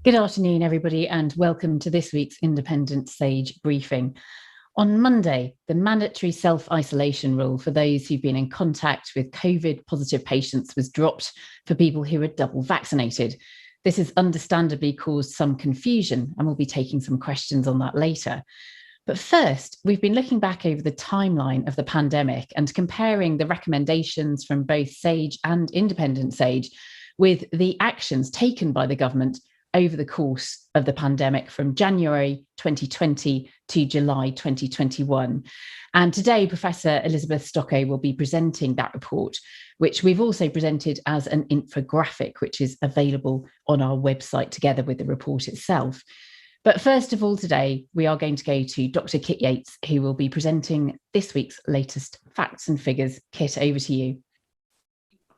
Good afternoon, everybody, and welcome to this week's Independent Sage briefing. On Monday, the mandatory self-isolation rule for those who've been in contact with COVID-positive patients was dropped for people who are double vaccinated. This has understandably caused some confusion, and we'll be taking some questions on that later. But first, we've been looking back over the timeline of the pandemic and comparing the recommendations from both SAGE and Independent SAGE with the actions taken by the government over the course of the pandemic from January 2020 to July 2021. And today, Professor Elizabeth Stocko will be presenting that report, which we've also presented as an infographic, which is available on our website together with the report itself. But first of all, today, we are going to go to Dr. Kit Yates, who will be presenting this week's latest facts and figures. Kit, over to you.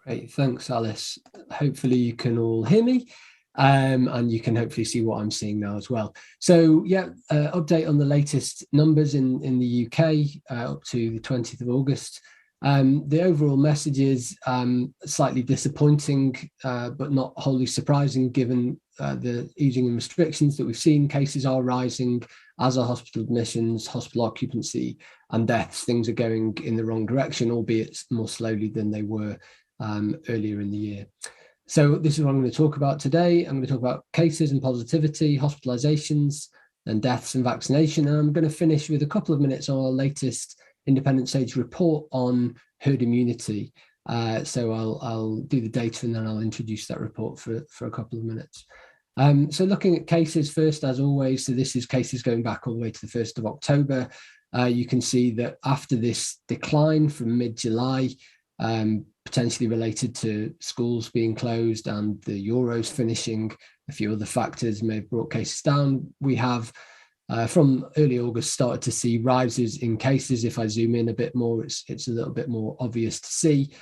Great, thanks, Alice. Hopefully you can all hear me. And you can hopefully see what I'm seeing now as well. So yeah, update on the latest numbers in the UK up to the 20th of August. The overall message is slightly disappointing, but not wholly surprising given the easing in restrictions that we've seen. Cases are rising, as are hospital admissions, hospital occupancy and deaths. Things are going in the wrong direction, albeit more slowly than they were earlier in the year. So this is what I'm going to talk about today. I'm going to talk about cases and positivity, hospitalizations and deaths and vaccination. And I'm going to finish with a couple of minutes on our latest Independent SAGE report on herd immunity. So I'll do the data and then I'll introduce that report for a couple of minutes. So looking at cases first, as always, so this is cases going back all the way to the 1st of October. You can see that after this decline from mid-July, potentially related to schools being closed and the Euros finishing, a few other factors may have brought cases down. We have, from early August, started to see rises in cases. If I zoom in a bit more, it's a little bit more obvious to see.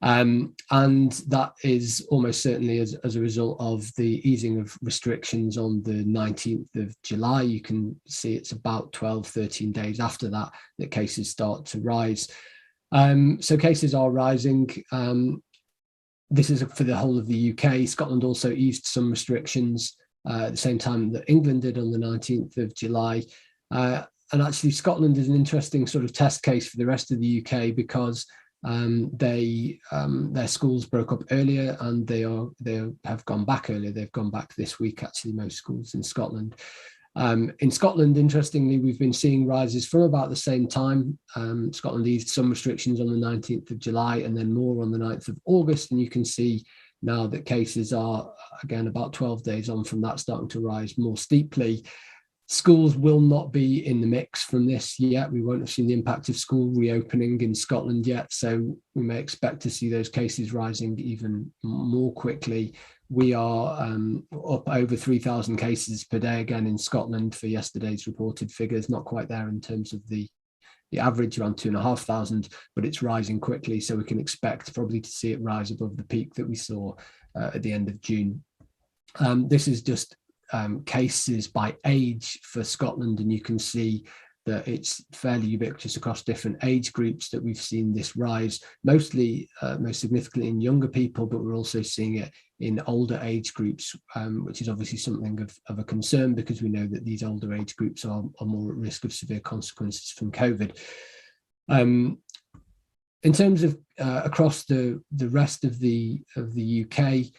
And that is almost certainly as a result of the easing of restrictions on the 19th of July. You can see it's about 12, 13 days after that cases start to rise. So cases are rising. This is for the whole of the UK. Scotland also eased some restrictions at the same time that England did on the 19th of July. And actually Scotland is an interesting sort of test case for the rest of the UK because their schools broke up earlier and they have gone back earlier. They've gone back this week, actually, most schools in Scotland. In Scotland, interestingly, we've been seeing rises from about the same time. Scotland eased some restrictions on the 19th of July and then more on the 9th of August. And you can see now that cases are, again, about 12 days on from that, starting to rise more steeply. Schools will not be in the mix from this yet. We won't have seen the impact of school reopening in Scotland yet. So we may expect to see those cases rising even more quickly. We are up over 3,000 cases per day again in Scotland for yesterday's reported figures, not quite there in terms of the average, around 2,500, but it's rising quickly. So we can expect probably to see it rise above the peak that we saw at the end of June. This is just cases by age for Scotland, and you can see that it's fairly ubiquitous across different age groups that we've seen this rise, most significantly in younger people, but we're also seeing it in older age groups, which is obviously something of a concern because we know that these older age groups are more at risk of severe consequences from COVID. In terms of across the rest of the UK,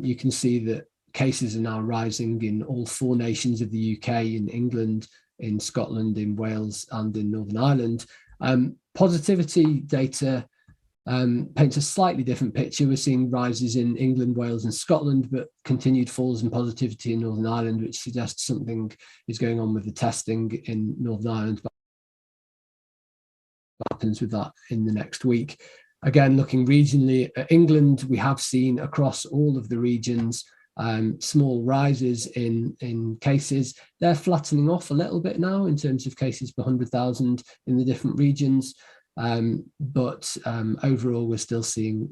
you can see that cases are now rising in all 4 nations of the UK, in England, in Scotland, in Wales and in Northern Ireland. Positivity data paints a slightly different picture. We're seeing rises in England, Wales and Scotland, but continued falls in positivity in Northern Ireland, which suggests something is going on with the testing in Northern Ireland. What happens with that in the next week? Again, looking regionally at England, we have seen across all of the regions small rises in cases. They're flattening off a little bit now in terms of cases per 100,000 in the different regions, but overall we're still seeing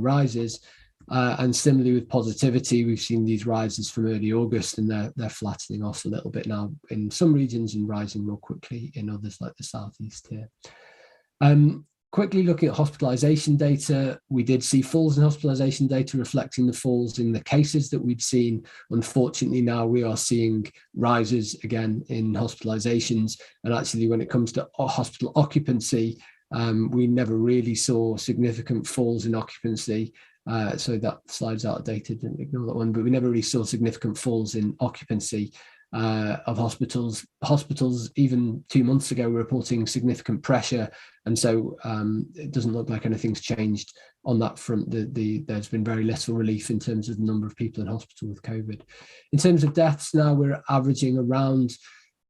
rises. And similarly with positivity, we've seen these rises from early August, and they're flattening off a little bit now in some regions and rising more quickly in others, like the southeast here. Quickly looking at hospitalization data, we did see falls in hospitalization data reflecting the falls in the cases that we'd seen. Unfortunately, now we are seeing rises again in hospitalizations. And actually, when it comes to hospital occupancy, we never really saw significant falls in occupancy. So that slide's outdated, and ignore that one, but we never really saw significant falls in occupancy of hospitals. Hospitals, even 2 months ago, were reporting significant pressure, and so it doesn't look like anything's changed on that front. There's been very little relief in terms of the number of people in hospital with COVID. In terms of deaths, now we're averaging around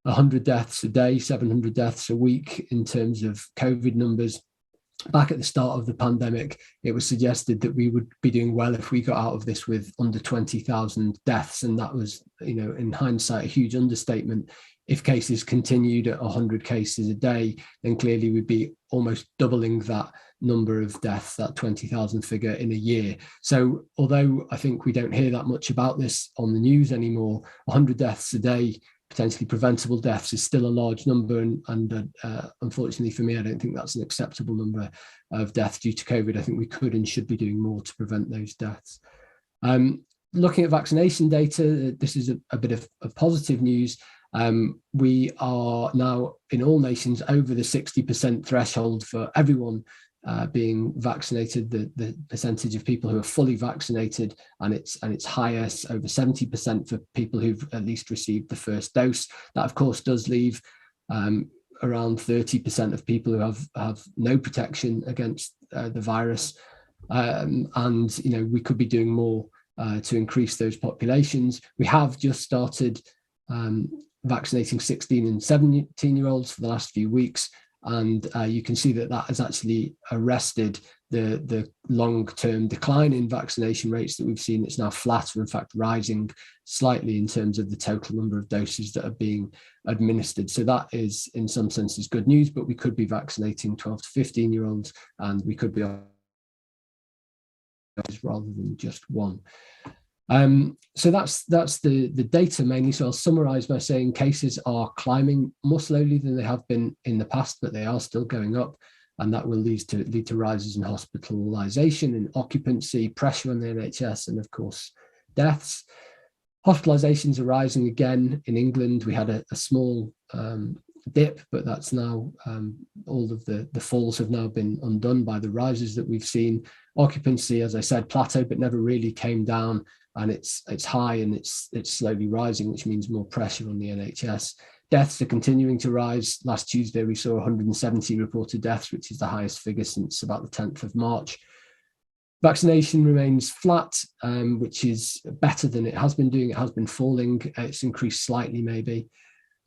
100 deaths a day, 700 deaths a week in terms of COVID numbers. Back at the start of the pandemic, it was suggested that we would be doing well if we got out of this with under 20,000 deaths. And that was, in hindsight, a huge understatement. If cases continued at 100 cases a day, then clearly we'd be almost doubling that number of deaths, that 20,000 figure, in a year. So although I think we don't hear that much about this on the news anymore, 100 deaths a day, potentially preventable deaths, is still a large number, and unfortunately for me, I don't think that's an acceptable number of deaths due to COVID. I think we could and should be doing more to prevent those deaths. Looking at vaccination data, this is a bit of positive news. We are now in all nations over the 60% threshold for everyone being vaccinated, the percentage of people who are fully vaccinated, and it's highest, over 70% for people who've at least received the first dose. That, of course, does leave around 30% of people who have no protection against the virus, and we could be doing more to increase those populations. We have just started vaccinating 16 and 17-year-olds for the last few weeks. And you can see that has actually arrested the long-term decline in vaccination rates that we've seen. It's now flat, or in fact rising slightly in terms of the total number of doses that are being administered. So that is, in some senses, good news, but we could be vaccinating 12 to 15-year-olds, and we could be rather than just one. So that's the data mainly. So I'll summarize by saying cases are climbing more slowly than they have been in the past, but they are still going up, and that will lead to rises in hospitalization and occupancy, pressure on the NHS, and of course deaths. Hospitalizations are rising again in England. We had a small dip, but that's now all of the falls have now been undone by the rises that we've seen. Occupancy, as I said, plateaued but never really came down, and it's high and it's slowly rising, which means more pressure on the NHS. Deaths are continuing to rise. Last Tuesday, we saw 170 reported deaths, which is the highest figure since about the 10th of March. Vaccination remains flat, which is better than it has been doing. It has been falling. It's increased slightly, maybe.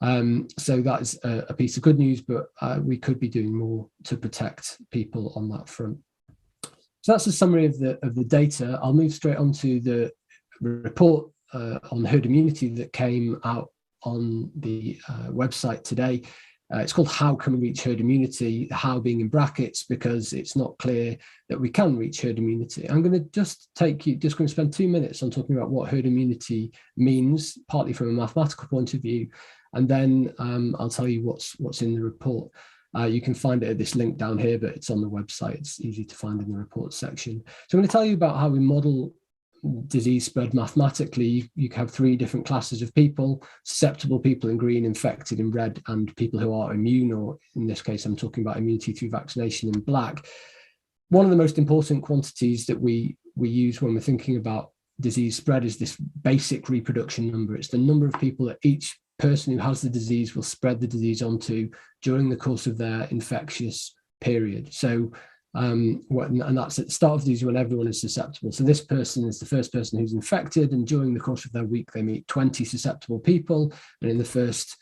So that is a piece of good news, but we could be doing more to protect people on that front. So that's a summary of the data. I'll move straight on to the report on herd immunity that came out on the website today. It's called How Can We Reach Herd Immunity? How being in brackets, because it's not clear that we can reach herd immunity. I'm going to just going to spend 2 minutes on talking about what herd immunity means, partly from a mathematical point of view, and then I'll tell you what's in the report. You can find it at this link down here, but it's on the website. It's easy to find in the report section. So I'm going to tell you about how we model disease spread mathematically. You have 3 different classes of people: susceptible people in green, infected in red, and people who are immune, or in this case, I'm talking about immunity through vaccination, in black. One of the most important quantities that we use when we're thinking about disease spread is this basic reproduction number. It's the number of people that each person who has the disease will spread the disease onto during the course of their infectious period. So and that's at the start of the disease when everyone is susceptible. So this person is the first person who's infected, and during the course of their week they meet 20 susceptible people, and in the first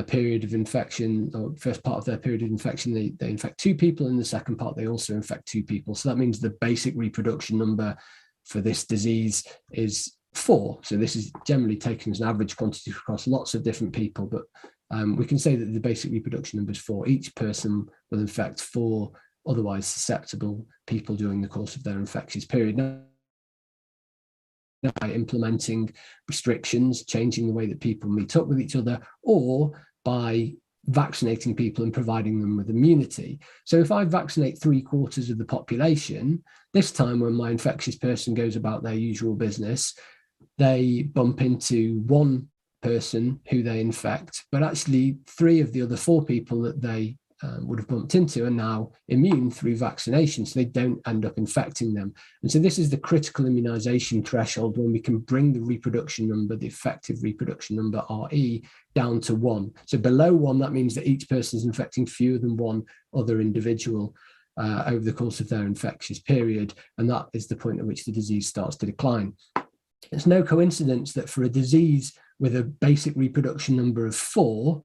period of infection, or first part of their period of infection, they infect 2 people. In the second part, they also infect 2 people. So that means the basic reproduction number for this disease is 4. So this is generally taken as an average quantity across lots of different people, but we can say that the basic reproduction number is 4. Each person will infect 4 otherwise susceptible people during the course of their infectious period. Now, by implementing restrictions, changing the way that people meet up with each other, or by vaccinating people and providing them with immunity. So if I vaccinate 3/4 of the population, this time when my infectious person goes about their usual business, they bump into one person who they infect, but actually 3 of the other 4 people that they would have bumped into are now immune through vaccination, so they don't end up infecting them. And so this is the critical immunization threshold, when we can bring the reproduction number, the effective reproduction number, RE, down to 1. So below 1, that means that each person is infecting fewer than one other individual over the course of their infectious period, and that is the point at which the disease starts to decline. It's no coincidence that for a disease with a basic reproduction number of 4,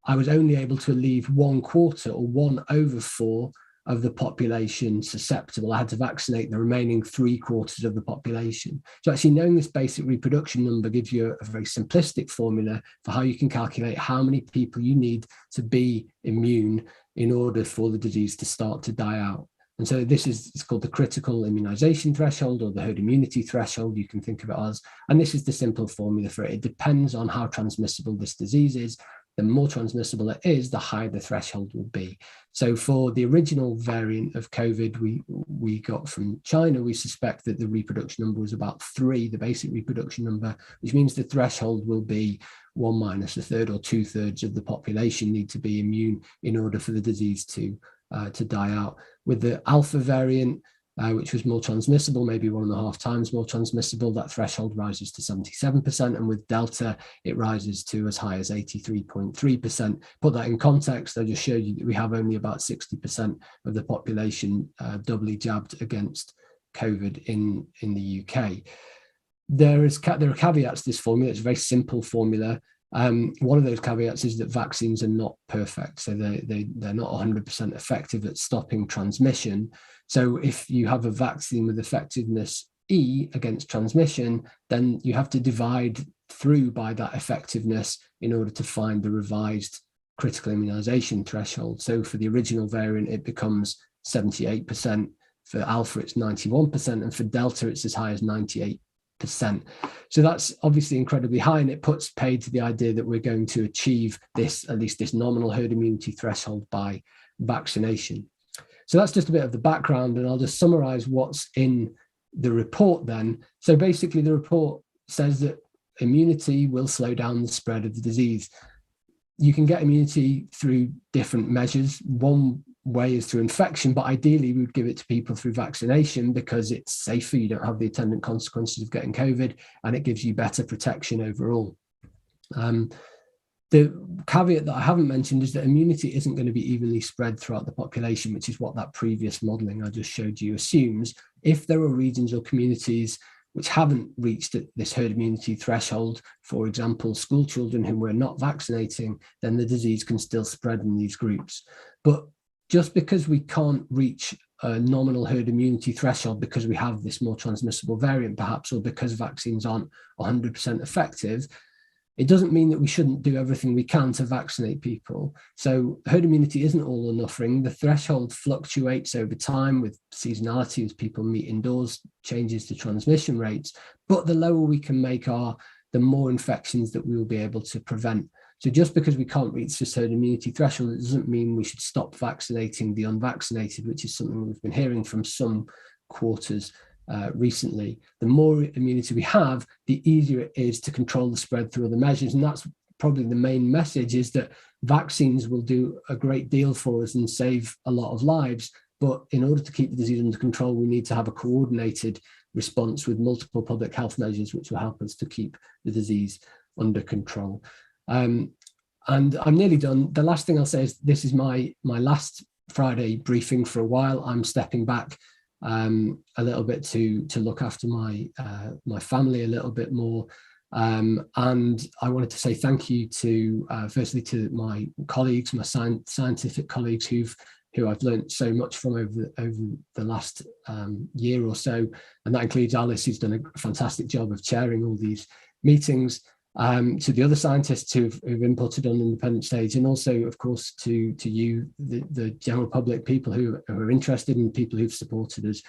I was only able to leave 1/4 or 1/4 of the population susceptible. I had to vaccinate the remaining 3/4 of the population. So actually knowing this basic reproduction number gives you a very simplistic formula for how you can calculate how many people you need to be immune in order for the disease to start to die out. And so it's called the critical immunization threshold, or the herd immunity threshold, you can think of it as. And this is the simple formula for it. It depends on how transmissible this disease is. The more transmissible it is, the higher the threshold will be. So for the original variant of COVID we got from China, we suspect that the reproduction number was about 3, the basic reproduction number, which means the threshold will be 1 minus a third, or 2/3 of the population need to be immune in order for the disease to die out. With the Alpha variant, which was more transmissible, maybe 1.5 times more transmissible, that threshold rises to 77%. And with Delta, it rises to as high as 83.3%. Put that in context, I just showed you that we have only about 60% of the population doubly jabbed against COVID in the UK. There are caveats to this formula. It's a very simple formula. One of those caveats is that vaccines are not perfect, so they're not 100% effective at stopping transmission. So if you have a vaccine with effectiveness E against transmission, then you have to divide through by that effectiveness in order to find the revised critical immunization threshold. So for the original variant, it becomes 78%. For Alpha, it's 91%, and for Delta, it's as high as 98%. So that's obviously incredibly high, and it puts paid to the idea that we're going to achieve this, at least this nominal herd immunity threshold, by vaccination. So that's just a bit of the background, and I'll just summarize what's in the report then. So basically the report says that immunity will slow down the spread of the disease. You can get immunity through different measures. One way is through infection, but ideally we would give it to people through vaccination because it's safer, you don't have the attendant consequences of getting COVID, and it gives you better protection overall. The caveat that I haven't mentioned is that immunity isn't going to be evenly spread throughout the population, which is what that previous modelling I just showed you assumes. If there are regions or communities which haven't reached this herd immunity threshold, for example, school children whom we're not vaccinating, then the disease can still spread in these groups. But just because we can't reach a nominal herd immunity threshold because we have this more transmissible variant perhaps, or because vaccines aren't 100% effective, it doesn't mean that we shouldn't do everything we can to vaccinate people. So herd immunity isn't all or nothing. The threshold fluctuates over time with seasonality as people meet indoors, changes to transmission rates, but the lower we can make the more infections that we will be able to prevent. So just because we can't reach this herd immunity threshold, it doesn't mean we should stop vaccinating the unvaccinated, which is something we've been hearing from some quarters recently. The more immunity we have, the easier it is to control the spread through other measures. And that's probably the main message, is that vaccines will do a great deal for us and save a lot of lives. But in order to keep the disease under control, we need to have a coordinated response with multiple public health measures, which will help us to keep the disease under control. And I'm nearly done. The last thing I'll say is this is my last Friday briefing for a while. I'm stepping back a little bit to look after my family a little bit more, and I wanted to say thank you to firstly to my colleagues, my scientific colleagues who I've learned so much from over the last year or so, and that includes Alice, who's done a fantastic job of chairing all these meetings. to the other scientists who've inputted on Independent Stage, and also, of course, to you, the general public, people who are interested, and people who've supported us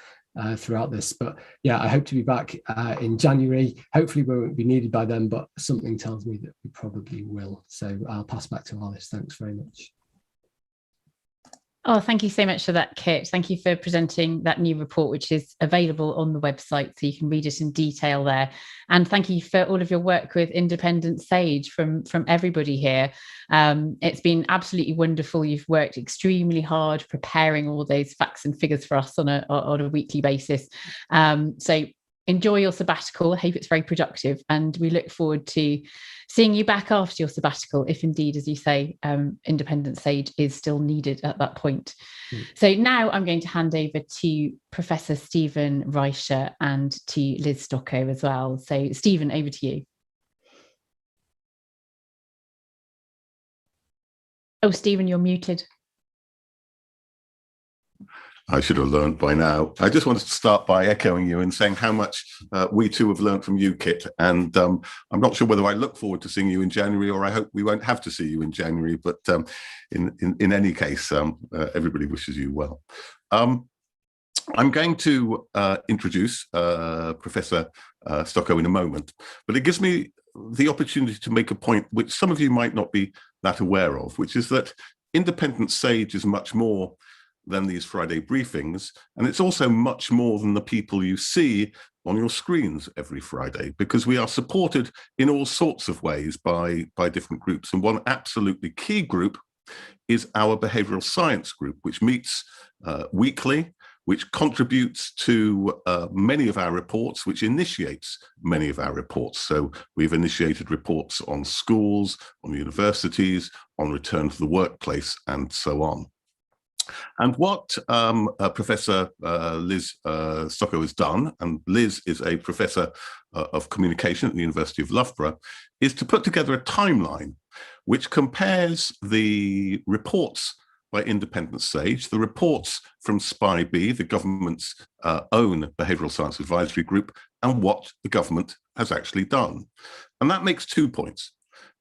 throughout this. But yeah, I hope to be back in January. Hopefully we won't be needed by then, but something tells me that we probably will. So I'll pass back to Alice. Thanks very much. Oh, thank you so much for that, Kit. Thank you for presenting that new report, which is available on the website, so you can read it in detail there. And thank you for all of your work with Independent Sage from everybody here. It's been absolutely wonderful. You've worked extremely hard preparing all those facts and figures for us on a weekly basis. So enjoy your sabbatical. I hope it's very productive, and we look forward to seeing you back after your sabbatical, if indeed, as you say, Independent Sage is still needed at that point. So now I'm going to hand over to Professor Stephen Reicher and to Liz Stocko as well. So Stephen, over to you. Oh, Stephen, you're muted. I should have learned by now. I just wanted to start by echoing you and saying how much we too have learned from you, Kit. And I'm not sure whether I look forward to seeing you in January, or I hope we won't have to see you in January. But in any case, everybody wishes you well. I'm going to introduce Professor Stocko in a moment, but it gives me the opportunity to make a point which some of you might not be that aware of, which is that Independent Sage is much more than these Friday briefings, and it's also much more than the people you see on your screens every Friday, because we are supported in all sorts of ways by different groups. And one absolutely key group is our behavioral science group, which meets weekly, which contributes to many of our reports, which initiates many of our reports. So we've initiated reports on schools, on universities, on return to the workplace, and so on. And what Professor Liz Stocko has done, and Liz is a professor of communication at the University of Loughborough, is to put together a timeline which compares the reports by Independent Sage, the reports from SPI-B, the government's own behavioural science advisory group, and what the government has actually done. And that makes 2 points.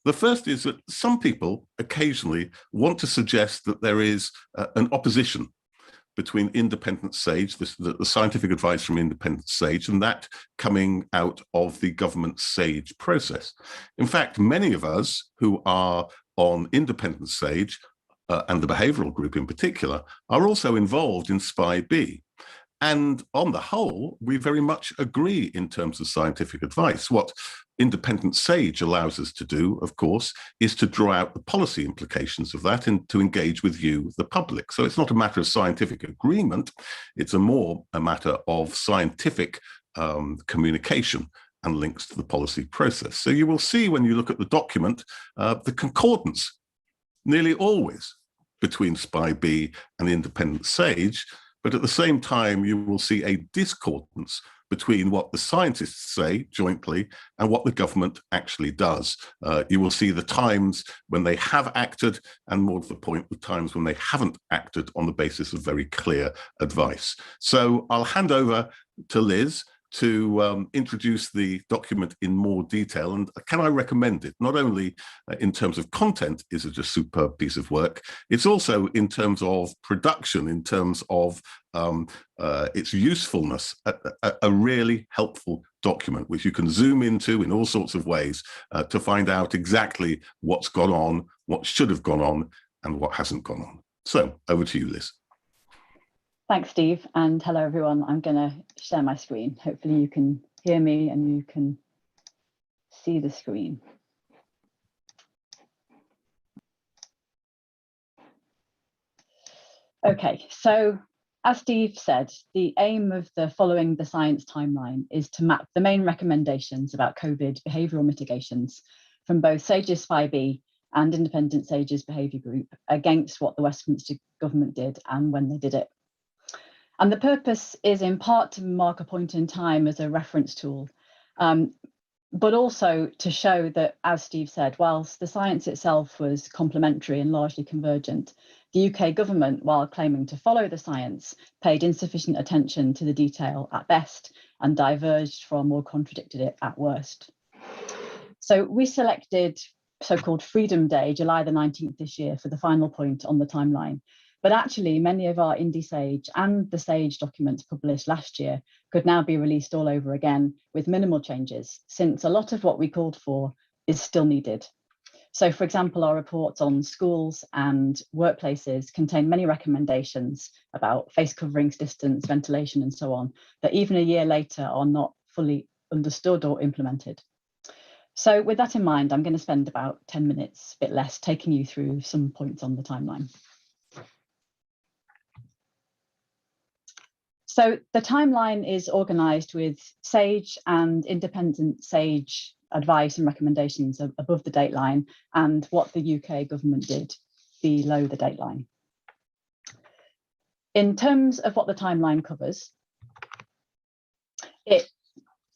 The first is that some people occasionally want to suggest that there is an opposition between Independent Sage, the scientific advice from Independent Sage, and that coming out of the government Sage process. In fact, many of us who are on Independent Sage, and the behavioural group in particular, are also involved in SPI-B. And on the whole, we very much agree in terms of scientific advice. What Independent Sage allows us to do, of course, is to draw out the policy implications of that and to engage with you, the public. So it's not a matter of scientific agreement, it's more a matter of scientific communication and links to the policy process. So you will see when you look at the document, the concordance, nearly always, between SPI-B and Independent Sage, but at the same time, you will see a discordance between what the scientists say jointly and what the government actually does. You will see the times when they have acted, and more to the point, the times when they haven't acted on the basis of very clear advice. So I'll hand over to Liz to introduce the document in more detail. And can I recommend it? Not only in terms of content is it a superb piece of work, it's also in terms of production, in terms of its usefulness, a really helpful document, which you can zoom into in all sorts of ways to find out exactly what's gone on, what should have gone on, and what hasn't gone on. So over to you, Liz. Thanks, Steve, and hello, everyone. I'm going to share my screen. Hopefully you can hear me and you can see the screen. Okay, so as Steve said, the aim of the Following the Science timeline is to map the main recommendations about COVID behavioural mitigations from both SAGE's SPI-B and Independent Sage's behaviour group against what the Westminster government did and when they did it. And the purpose is in part to mark a point in time as a reference tool, but also to show that, as Steve said, whilst the science itself was complementary and largely convergent, the UK government, while claiming to follow the science, paid insufficient attention to the detail at best and diverged from or contradicted it at worst. So we selected so-called Freedom Day, July the 19th this year, for the final point on the timeline. But actually, many of our Indie Sage and the Sage documents published last year could now be released all over again with minimal changes, since a lot of what we called for is still needed. So, for example, our reports on schools and workplaces contain many recommendations about face coverings, distance, ventilation, and so on, that even a year later are not fully understood or implemented. So with that in mind, I'm going to spend about 10 minutes, a bit less, taking you through some points on the timeline. So the timeline is organised with SAGE and independent SAGE advice and recommendations above the dateline, and what the UK government did below the dateline. In terms of what the timeline covers, it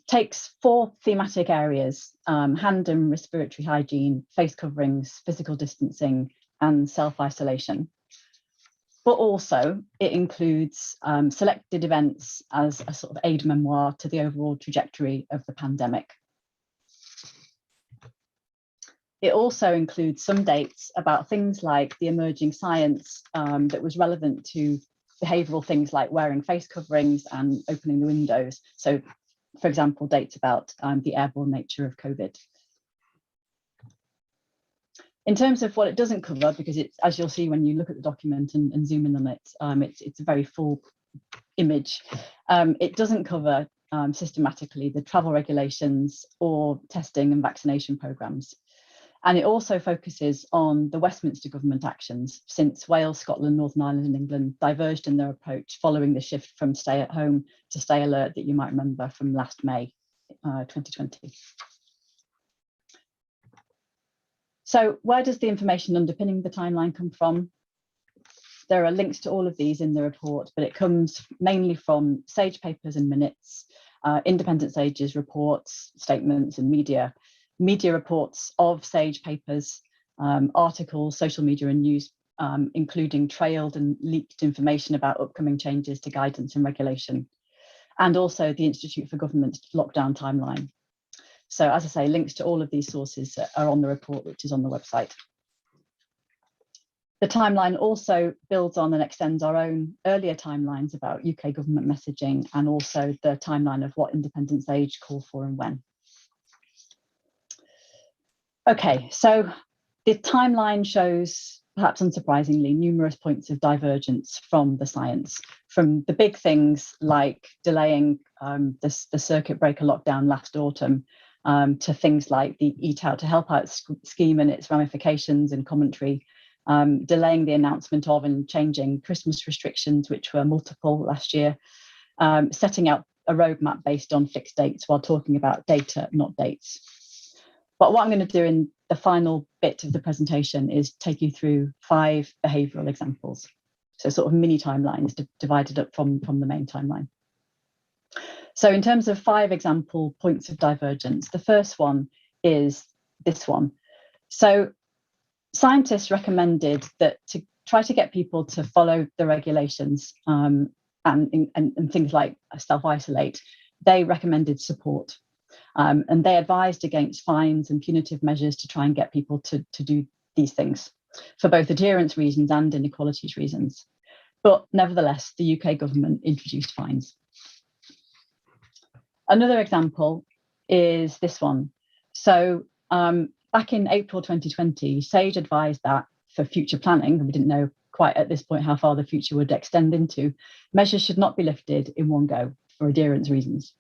takes 4 thematic areas: hand and respiratory hygiene, face coverings, physical distancing, and self-isolation. But also it includes selected events as a sort of aid memoir to the overall trajectory of the pandemic. It also includes some dates about things like the emerging science that was relevant to behavioural things like wearing face coverings and opening the windows. So, for example, dates about the airborne nature of COVID. In terms of what it doesn't cover, because it's, as you'll see when you look at the document and zoom in on it, it's a very full image. It doesn't cover systematically the travel regulations or testing and vaccination programmes. And it also focuses on the Westminster government actions, since Wales, Scotland, Northern Ireland and England diverged in their approach following the shift from stay at home to stay alert that you might remember from last May 2020. So where does the information underpinning the timeline come from? There are links to all of these in the report, but it comes mainly from SAGE papers and minutes, independent SAGE's reports, statements and media reports of SAGE papers, articles, social media and news, including trailed and leaked information about upcoming changes to guidance and regulation, and also the Institute for Government's lockdown timeline. So as I say, links to all of these sources are on the report, which is on the website. The timeline also builds on and extends our own earlier timelines about UK government messaging, and also the timeline of what independent SAGE called for and when. Okay, so the timeline shows, perhaps unsurprisingly, numerous points of divergence from the science, from the big things like delaying the circuit breaker lockdown last autumn, to things like the Eat Out to Help Out scheme and its ramifications and commentary, delaying the announcement of and changing Christmas restrictions, which were multiple last year, setting out a roadmap based on fixed dates while talking about data, not dates. But what I'm going to do in the final bit of the presentation is take you through 5 behavioural examples. So sort of mini timelines divided up from the main timeline. So in terms of 5 example points of divergence, the first one is this one. So scientists recommended that to try to get people to follow the regulations and things like self-isolate, they recommended support. And they advised against fines and punitive measures to try and get people to do these things for both adherence reasons and inequalities reasons. But nevertheless, the UK government introduced fines. Another example is this one. So back in April 2020, SAGE advised that for future planning, and we didn't know quite at this point how far the future would extend into, measures should not be lifted in one go for adherence reasons.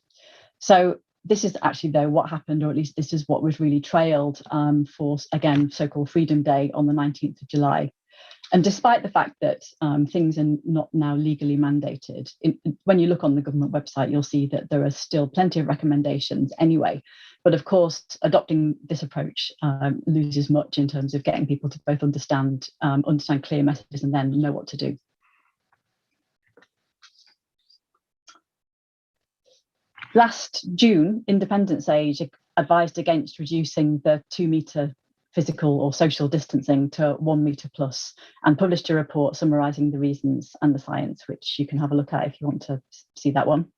So this is actually, though, what happened, or at least this is what was really trailed for, again, so-called Freedom Day on the 19th of July. And despite the fact that things are not now legally mandated, when you look on the government website, you'll see that there are still plenty of recommendations anyway. But of course, adopting this approach loses much in terms of getting people to both understand clear messages and then know what to do. Last June, independent SAGE advised against reducing the 2 metre physical or social distancing to 1 metre plus, and published a report summarising the reasons and the science, which you can have a look at if you want to see that one.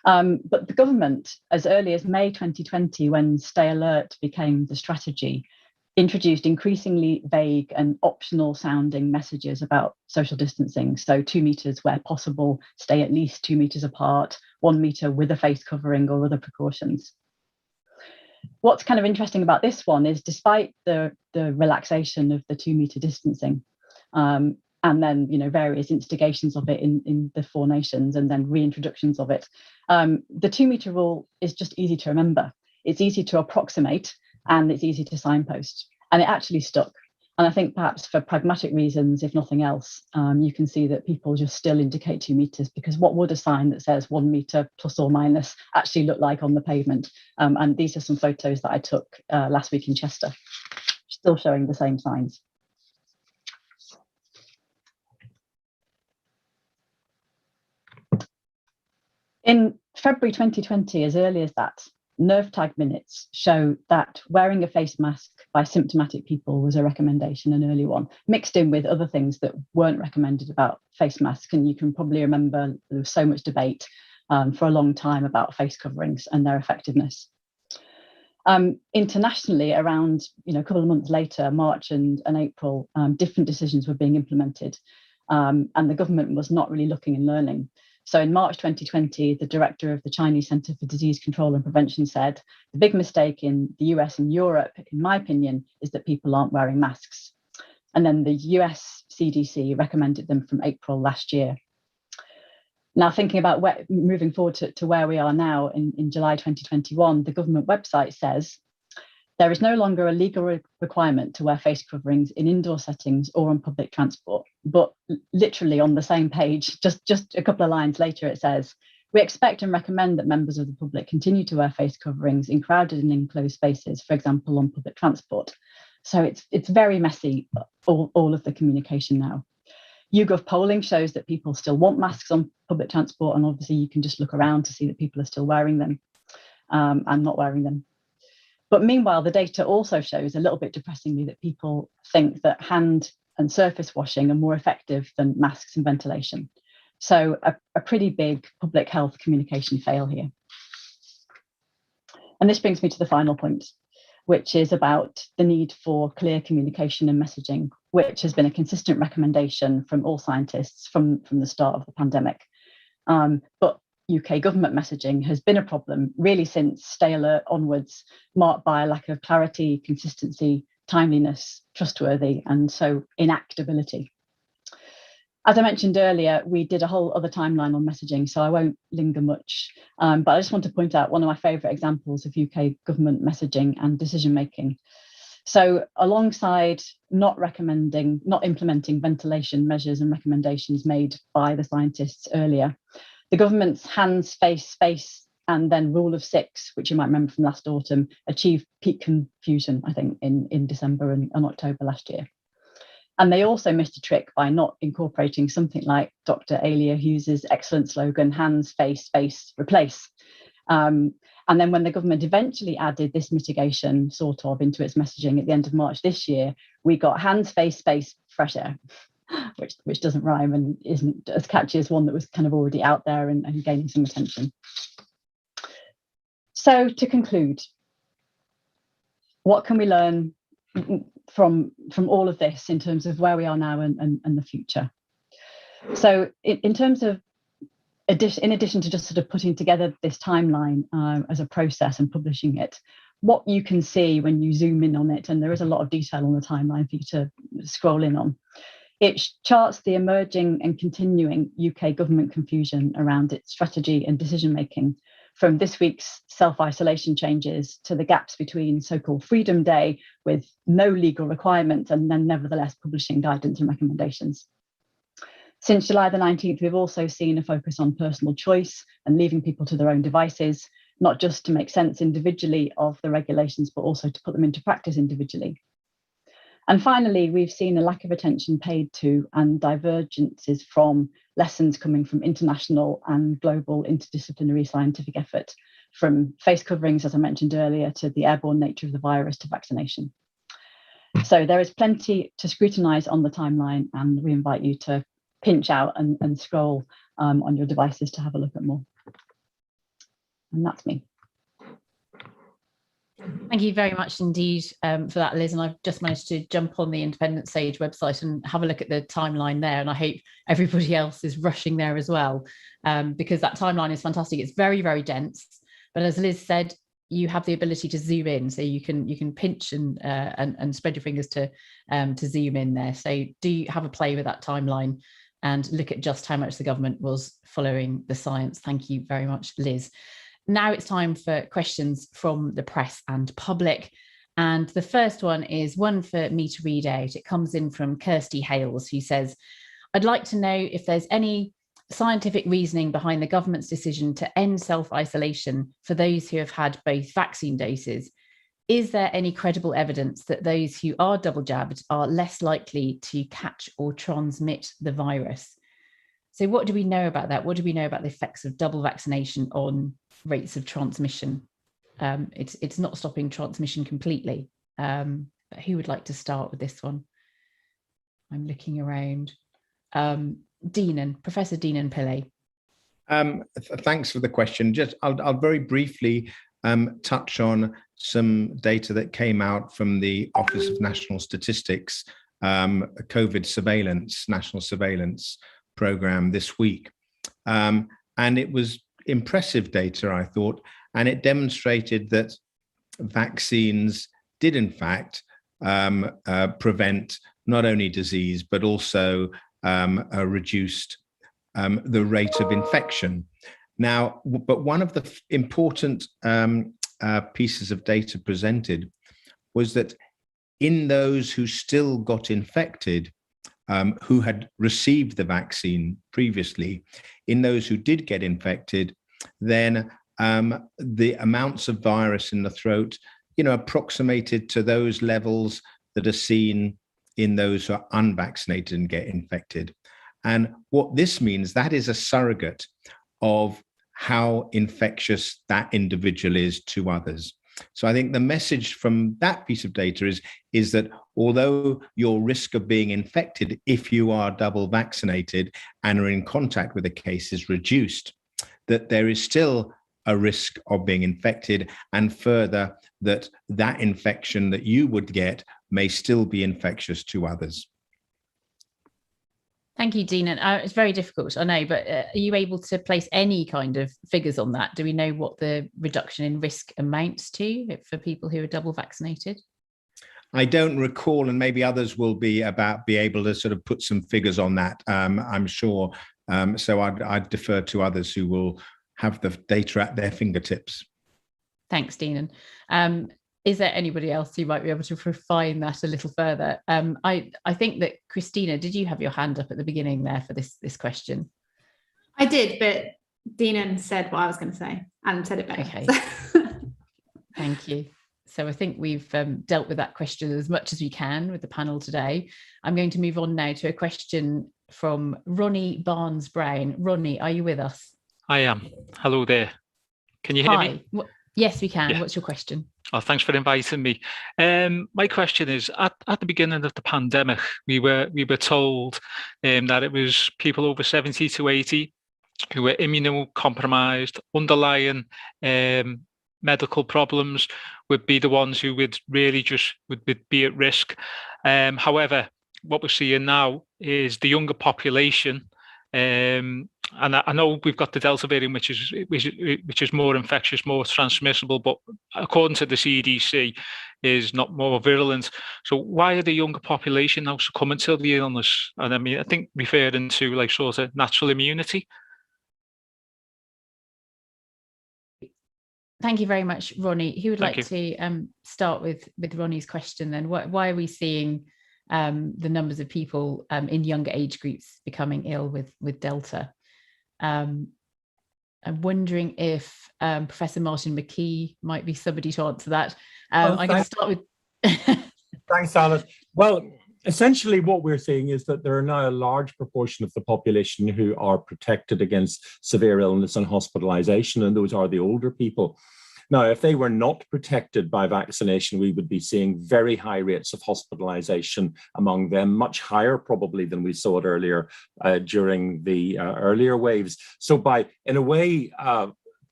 But the government, as early as May 2020, when Stay Alert became the strategy, introduced increasingly vague and optional sounding messages about social distancing. So 2 meters where possible, stay at least 2 meters apart, 1 meter with a face covering or other precautions. What's kind of interesting about this one is despite the relaxation of the 2 meter distancing, and then various instigations of it in the 4 nations and then reintroductions of it, the 2 meter rule is just easy to remember. It's easy to approximate, and it's easy to signpost, and it actually stuck. And I think perhaps for pragmatic reasons, if nothing else, you can see that people just still indicate 2 meters, because what would a sign that says 1 meter plus or minus actually look like on the pavement? And these are some photos that I took last week in Chester, still showing the same signs. In February 2020, as early as that, nerve tag minutes show that wearing a face mask by symptomatic people was a recommendation, an early one, mixed in with other things that weren't recommended about face masks. And you can probably remember there was so much debate for a long time about face coverings and their effectiveness. Internationally, around a couple of months later, March and April, different decisions were being implemented, and the government was not really looking and learning. So in March 2020, the director of the Chinese Centre for Disease Control and Prevention said, the big mistake in the US and Europe, in my opinion, is that people aren't wearing masks. And then the US CDC recommended them from April last year. Now, thinking about moving forward to where we are now in July 2021, the government website says, there is no longer a legal requirement to wear face coverings in indoor settings or on public transport. But literally on the same page, just a couple of lines later, it says, we expect and recommend that members of the public continue to wear face coverings in crowded and enclosed spaces, for example, on public transport. So it's very messy, all of the communication now. YouGov polling shows that people still want masks on public transport, and obviously you can just look around to see that people are still wearing them and not wearing them. But meanwhile, the data also shows, a little bit depressingly, that people think that hand and surface washing are more effective than masks and ventilation. So a pretty big public health communication fail here. And this brings me to the final point, which is about the need for clear communication and messaging, which has been a consistent recommendation from all scientists from the start of the pandemic. But UK government messaging has been a problem really since Stay Alert onwards, marked by a lack of clarity, consistency, timeliness, trustworthy, and so enactability. As I mentioned earlier, we did a whole other timeline on messaging, so I won't linger much, but I just want to point out one of my favourite examples of UK government messaging and decision making. So alongside not implementing ventilation measures and recommendations made by the scientists earlier, the government's hands, face, space, and then rule of 6, which you might remember from last autumn, achieved peak confusion, I think, in December and October last year. And they also missed a trick by not incorporating something like Dr. Alia Hughes's excellent slogan, hands, face, space, replace. And then when the government eventually added this mitigation sort of into its messaging at the end of March this year, we got hands, face, space, fresh air. Which doesn't rhyme and isn't as catchy as one that was kind of already out there and gaining some attention. So to conclude, what can we learn from all of this in terms of where we are now and the future? So in terms of, in addition to just sort of putting together this timeline as a process and publishing it, what you can see when you zoom in on it, and there is a lot of detail on the timeline for you to scroll in on, it charts the emerging and continuing UK government confusion around its strategy and decision-making, from this week's self-isolation changes to the gaps between so-called Freedom Day with no legal requirements and then nevertheless publishing guidance and recommendations. Since July the 19th, we've also seen a focus on personal choice and leaving people to their own devices, not just to make sense individually of the regulations, but also to put them into practice individually. And finally, we've seen a lack of attention paid to and divergences from lessons coming from international and global interdisciplinary scientific effort, from face coverings, as I mentioned earlier, to the airborne nature of the virus to vaccination. So there is plenty to scrutinise on the timeline, and we invite you to pinch out and scroll on your devices to have a look at more. And that's me. Thank you very much indeed for that, Liz. And I've just managed to jump on the Independent Sage website and have a look at the timeline there. And I hope everybody else is rushing there as well, because that timeline is fantastic. It's very, very dense. But as Liz said, you have the ability to zoom in, so you can pinch and spread your fingers to zoom in there. So do have a play with that timeline and look at just how much the government was following the science. Thank you very much, Liz. Now it's time for questions from the press and public. And the first one is one for me to read out. It comes in from Kirsty Hales, who says, I'd like to know if there's any scientific reasoning behind the government's decision to end self-isolation for those who have had both vaccine doses. Is there any credible evidence that those who are double jabbed are less likely to catch or transmit the virus? So what do we know about that? What do we know about the effects of double vaccination on rates of transmission? It's not stopping transmission completely. But who would like to start with this one? I'm looking around. Dinan, Professor Dinan Pillay. Thanks for the question. I'll very briefly touch on some data that came out from the Office of National Statistics, COVID surveillance, national surveillance program this week. And it was impressive data, I thought, and it demonstrated that vaccines did in fact prevent not only disease, but also reduced the rate of infection. Now, but one of the important pieces of data presented was that in those who still got infected, who had received the vaccine previously, in those who did get infected, then the amounts of virus in the throat, approximated to those levels that are seen in those who are unvaccinated and get infected. And what this means, that is a surrogate of how infectious that individual is to others. So I think the message from that piece of data is that although your risk of being infected if you are double vaccinated and are in contact with a case is reduced, that there is still a risk of being infected, and further that infection that you would get may still be infectious to others. Thank you, Dinan. It's very difficult, I know, but are you able to place any kind of figures on that? Do we know what the reduction in risk amounts to for people who are double vaccinated? I don't recall, and maybe others will be able to sort of put some figures on that, I'm sure. So I'd defer to others who will have the data at their fingertips. Thanks, Dinan. Is there anybody else who might be able to refine that a little further? I think that Christina, did you have your hand up at the beginning there for this question? I did, but Dinan said what I was going to say and said it better. Okay. Thank you. So I think we've dealt with that question as much as we can with the panel today. I'm going to move on now to a question from Ronnie Barnes-Brown. Ronnie, are you with us? I am. Hello there. Can you hear me? Yes, we can. Yeah. What's your question? Oh, thanks for inviting me. My question is, at the beginning of the pandemic, we were told that it was people over 70 to 80 who were immunocompromised, underlying medical problems would be the ones who would really would be at risk. However, what we're seeing now is the younger population. And I know we've got the Delta variant, which is more infectious, more transmissible, but according to the CDC, is not more virulent. So why are the younger population now succumbing to the illness? And I mean, I think referring to like sort of natural immunity. Thank you very much, Ronnie. Who would like to start with Ronnie's question then? Why are we seeing the numbers of people in younger age groups becoming ill with Delta? I'm wondering if Professor Martin McKee might be somebody to answer that. I'm going to start with... Thanks, Alice. Well, essentially what we're seeing is that there are now a large proportion of the population who are protected against severe illness and hospitalization, and those are the older people. Now, if they were not protected by vaccination, we would be seeing very high rates of hospitalization among them, much higher probably than we saw it earlier during the earlier waves. So in a way,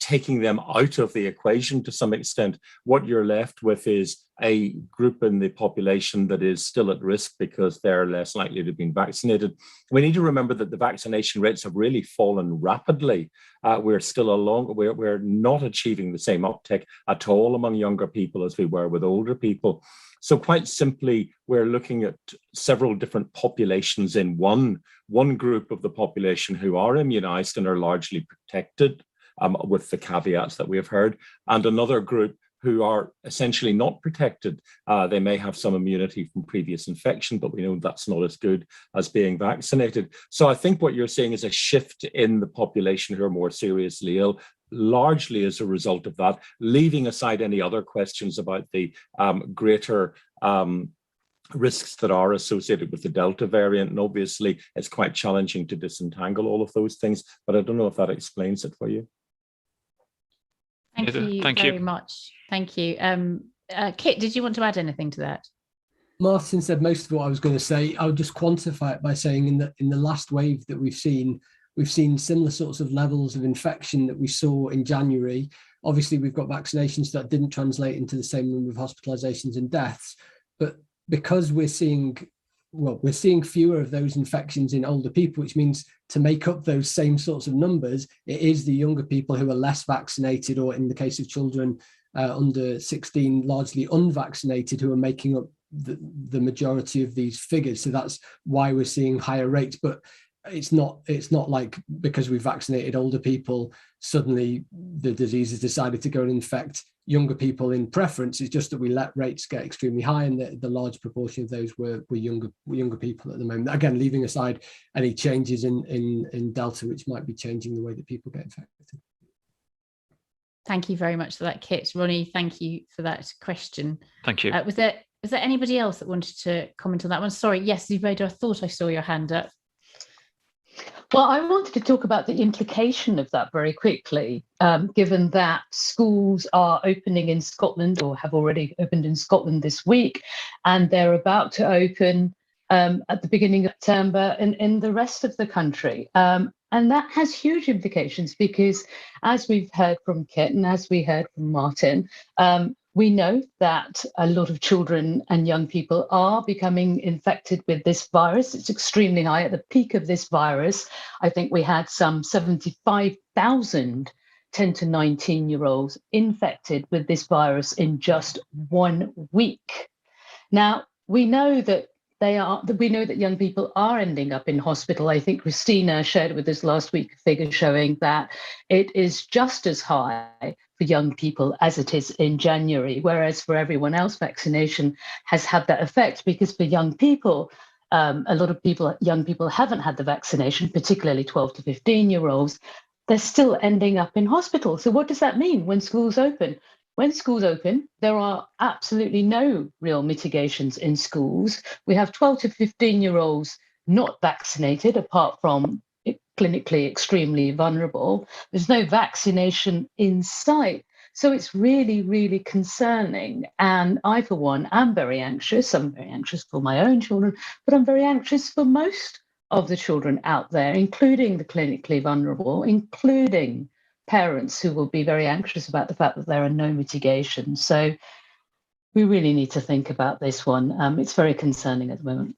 taking them out of the equation to some extent. What you're left with is a group in the population that is still at risk because they're less likely to have been vaccinated. We need to remember that the vaccination rates have really fallen rapidly. We're not achieving the same uptake at all among younger people as we were with older people. So quite simply, we're looking at several different populations in one group of the population who are immunized and are largely protected, with the caveats that we have heard, and another group who are essentially not protected. They may have some immunity from previous infection, but we know that's not as good as being vaccinated. So I think what you're seeing is a shift in the population who are more seriously ill, largely as a result of that, leaving aside any other questions about the greater risks that are associated with the Delta variant. And obviously, it's quite challenging to disentangle all of those things, but I don't know if that explains it for you. Thank you very much. Thank you. Kit, did you want to add anything to that? Martin said most of what I was going to say. I'll just quantify it by saying in the last wave that we've seen similar sorts of levels of infection that we saw in January. Obviously, we've got vaccinations that didn't translate into the same number of hospitalizations and deaths, but because we're seeing fewer of those infections in older people, which means to make up those same sorts of numbers, it is the younger people who are less vaccinated, or in the case of children under 16, largely unvaccinated, who are making up the majority of these figures. So that's why we're seeing higher rates. But it's not like because we vaccinated older people, suddenly the disease has decided to go and infect younger people in preference. It's just that we let rates get extremely high, and the large proportion of those were younger people at the moment. Again, leaving aside any changes in Delta, which might be changing the way that people get infected. Thank you very much for that, Kit. Ronnie, thank you for that question. Thank you. Was there anybody else that wanted to comment on that one? Sorry, yes, Zubaida, I thought I saw your hand up. Well, I wanted to talk about the implication of that very quickly, given that schools are opening in Scotland, or have already opened in Scotland this week, and they're about to open at the beginning of September in the rest of the country. And that has huge implications because, as we've heard from Kit and as we heard from Martin, we know that a lot of children and young people are becoming infected with this virus. It's extremely high. At the peak of this virus, I think we had some 75,000 10 to 19-year-olds infected with this virus in just 1 week. Now, we know that young people are ending up in hospital. I think Christina shared with us last week a figure showing that it is just as high for young people as it is in January, whereas for everyone else, vaccination has had that effect, because for young people, a lot of young people haven't had the vaccination, particularly 12 to 15-year-olds. They're still ending up in hospital. So what does that mean when schools open? When schools open, there are absolutely no real mitigations in schools. We have 12 to 15-year-olds not vaccinated, apart from clinically extremely vulnerable. There's no vaccination in sight. So it's really, really concerning. And I, for one, am very anxious. I'm very anxious for my own children, but I'm very anxious for most of the children out there, including the clinically vulnerable, including parents who will be very anxious about the fact that there are no mitigations. So we really need to think about this one. It's very concerning at the moment.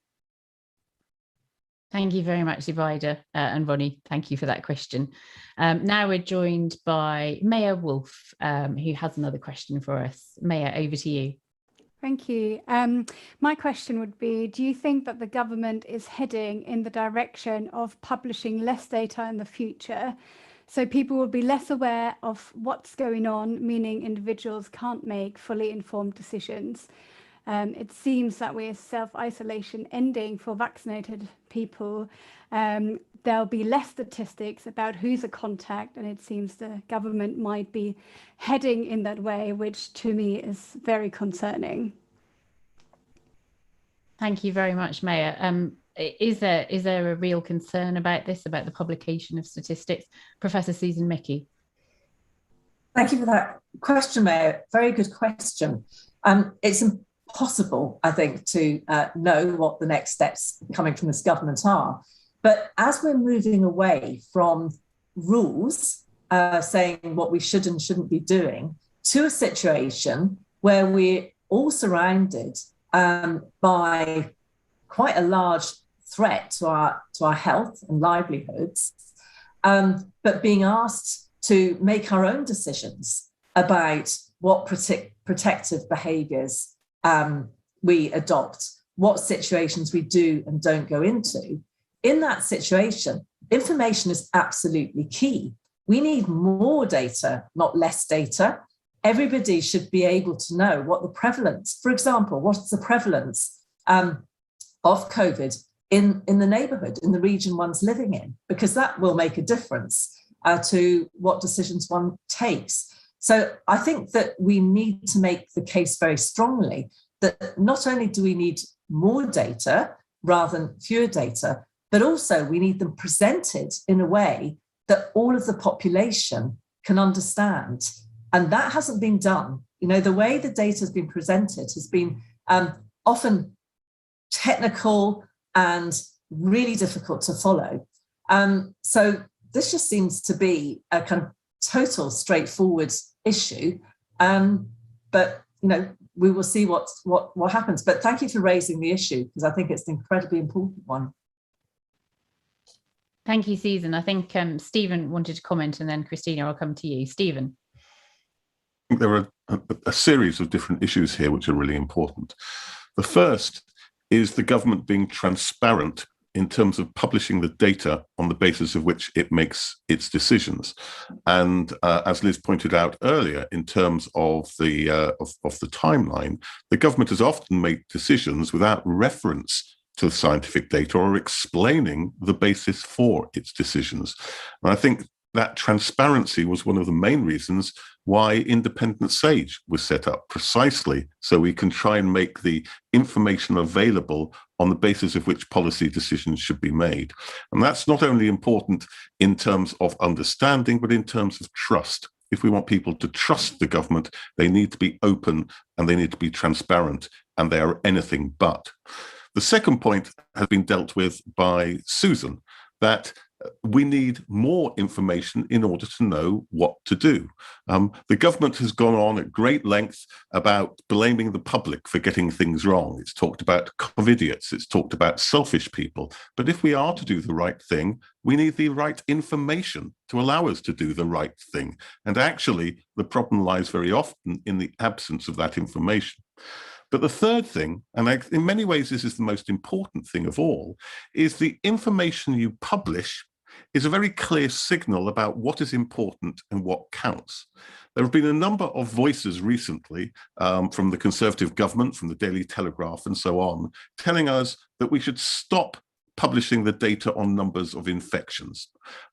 Thank you very much, Zubaida and Ronnie. Thank you for that question. Now we're joined by Maya Wolf, who has another question for us. Maya, over to you. Thank you. My question would be, do you think that the government is heading in the direction of publishing less data in the future, so people will be less aware of what's going on, meaning individuals can't make fully informed decisions? It seems that with self-isolation ending for vaccinated people, there'll be less statistics about who's a contact, and it seems the government might be heading in that way, which to me is very concerning. Thank you very much, Maya. Is there a real concern about this, about the publication of statistics? Professor Susan Mickey. Thank you for that question, Maya. Very good question. It's impossible, I think, to know what the next steps coming from this government are. But as we're moving away from rules saying what we should and shouldn't be doing, to a situation where we're all surrounded by quite a large threat to our health and livelihoods, but being asked to make our own decisions about what protective behaviours we adopt, what situations we do and don't go into. In that situation, information is absolutely key. We need more data, not less data. Everybody should be able to know what the prevalence, for example, what's the prevalence of COVID in the neighbourhood, in the region one's living in, because that will make a difference to what decisions one takes. So I think that we need to make the case very strongly that not only do we need more data rather than fewer data, but also we need them presented in a way that all of the population can understand. And that hasn't been done. You know, the way the data has been presented has been often technical and really difficult to follow. So this just seems to be a kind of total straightforward issue. But, you know, we will see what happens. But thank you for raising the issue, because I think it's an incredibly important one. Thank you, Susan. I think Stephen wanted to comment, and then Christina, I'll come to you. Stephen. I think there are a series of different issues here which are really important. The first is the government being transparent in terms of publishing the data on the basis of which it makes its decisions. And as Liz pointed out earlier, in terms of the timeline, the government has often made decisions without reference to the scientific data or explaining the basis for its decisions. And I think that transparency was one of the main reasons why Independent Sage was set up, precisely so we can try and make the information available on the basis of which policy decisions should be made. And that's not only important in terms of understanding, but in terms of trust. If we want people to trust the government, they need to be open and they need to be transparent, and they are anything but. The second point has been dealt with by Susan, that we need more information in order to know what to do. The government has gone on at great length about blaming the public for getting things wrong. It's talked about COVIDiots, it's talked about selfish people. But if we are to do the right thing, we need the right information to allow us to do the right thing. And actually, the problem lies very often in the absence of that information. But the third thing, and in many ways this is the most important thing of all, is the information you publish is a very clear signal about what is important and what counts. There have been a number of voices recently from the Conservative government, from the Daily Telegraph and so on, telling us that we should stop publishing the data on numbers of infections,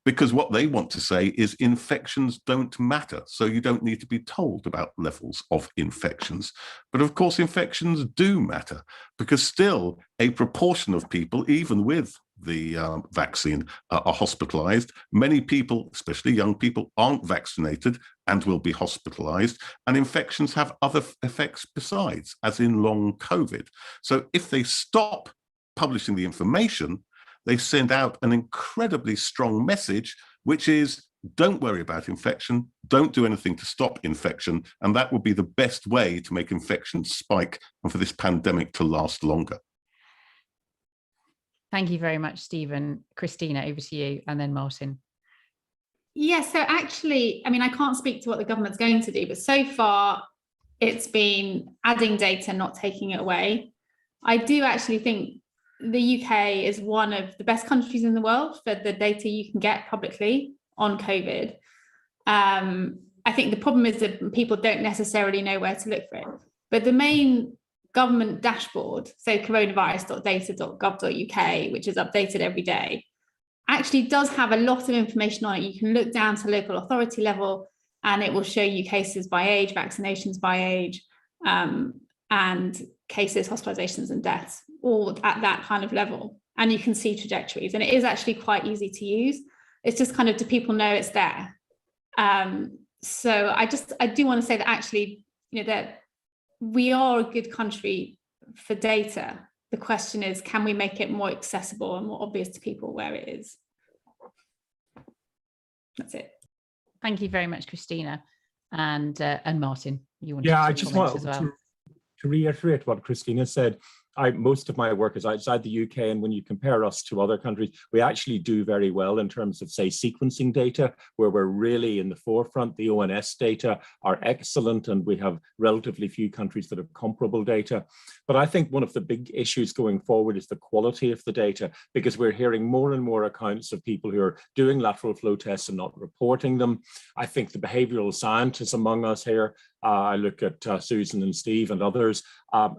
because what they want to say is infections don't matter, so you don't need to be told about levels of infections. But of course, infections do matter, because still a proportion of people, even with the vaccine, are hospitalized. Many people, especially young people, aren't vaccinated and will be hospitalized, and infections have other effects besides, as in long COVID. So if they stop publishing the information, they send out an incredibly strong message, which is, don't worry about infection, don't do anything to stop infection, and that would be the best way to make infections spike and for this pandemic to last longer. Thank you very much, Stephen. Christina, over to you, and then Martin. Yeah, so actually, I mean, I can't speak to what the government's going to do, but so far it's been adding data, not taking it away. I do actually think the UK is one of the best countries in the world for the data you can get publicly on COVID. I think the problem is that people don't necessarily know where to look for it. But the main government dashboard, so coronavirus.data.gov.uk, which is updated every day, actually does have a lot of information on it. You can look down to local authority level and it will show you cases by age, vaccinations by age, and cases, hospitalizations and deaths, all at that kind of level. And you can see trajectories, and it is actually quite easy to use. It's just kind of, do people know it's there? So I do want to say that actually, you know, that we are a good country for data. The question is, can we make it more accessible and more obvious to people where it is? That's it. Thank you very much, Christina. And Martin, you want I to just comment want as well? to reiterate what Christina said. Most of my work is outside the UK, and when you compare us to other countries, we actually do very well in terms of, say, sequencing data, where we're really in the forefront. The ONS data are excellent, and we have relatively few countries that have comparable data. But I think one of the big issues going forward is the quality of the data, because we're hearing more and more accounts of people who are doing lateral flow tests and not reporting them. I think the behavioral scientists among us here, I look at Susan and Steve and others,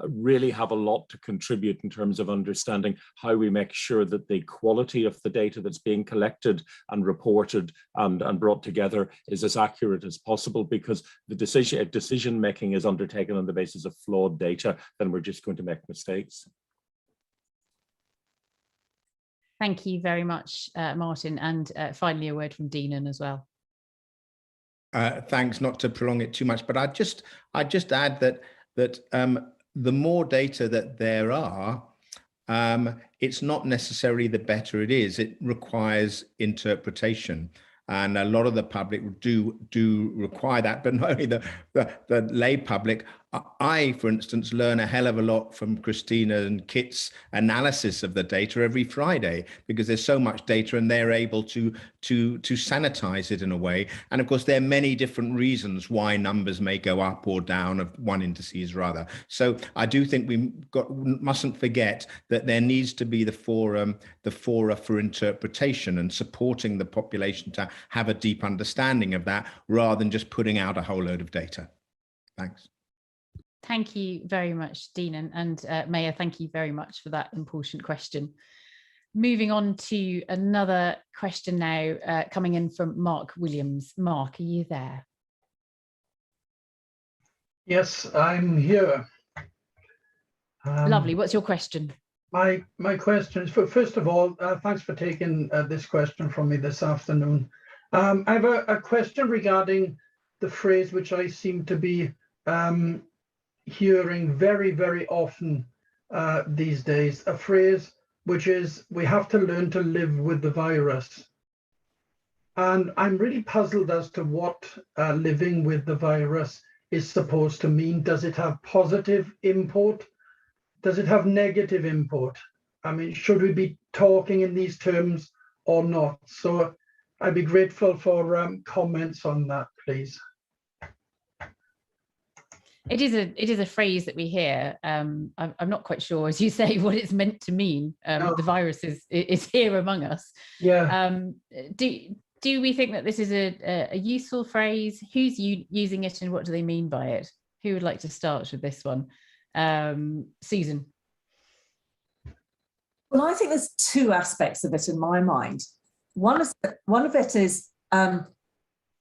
really have a lot to contribute in terms of understanding how we make sure that the quality of the data that's being collected and reported and brought together is as accurate as possible, because the decision making is undertaken on the basis of flawed data, then we're just going to make mistakes. Thank you very much, Martin. And finally, a word from Dinan as well. Thanks, not to prolong it too much, but I'd just add that the more data that there are, it's not necessarily the better it is. It requires interpretation, and a lot of the public do require that, but not only the lay public. I, for instance, learn a hell of a lot from Christina and Kit's analysis of the data every Friday, because there's so much data and they're able to sanitize it in a way. And of course, there are many different reasons why numbers may go up or down of one indices or other. So I do think we mustn't forget that there needs to be the fora for interpretation and supporting the population to have a deep understanding of that, rather than just putting out a whole load of data. Thanks. Thank you very much, Dinan, and Maya, thank you very much for that important question. Moving on to another question now, coming in from Mark Williams. Mark, are you there? Yes, I'm here. Lovely. What's your question? My question is, first of all, thanks for taking this question from me this afternoon. I have a question regarding the phrase which I seem to be hearing very, very often these days, a phrase which is, we have to learn to live with the virus. And I'm really puzzled as to what living with the virus is supposed to mean. Does it have positive import? Does it have negative import? I mean, should we be talking in these terms or not? So I'd be grateful for comments on that, please. It is a phrase that we hear. I'm not quite sure, as you say, what it's meant to mean. No. The virus is here among us. Yeah. Do we think that this is a useful phrase? Who's using it, and what do they mean by it? Who would like to start with this one? Susan. Well, I think there's two aspects of it in my mind. One of it is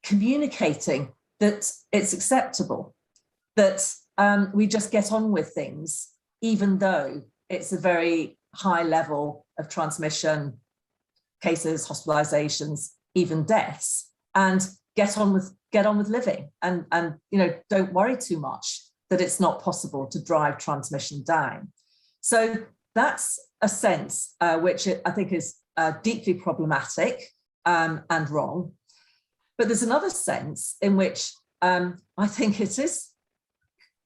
communicating that it's acceptable, that we just get on with things, even though it's a very high level of transmission, cases, hospitalizations, even deaths, and get on with living, and don't worry too much that it's not possible to drive transmission down. So that's a sense which I think is deeply problematic and wrong. But there's another sense in which I think it is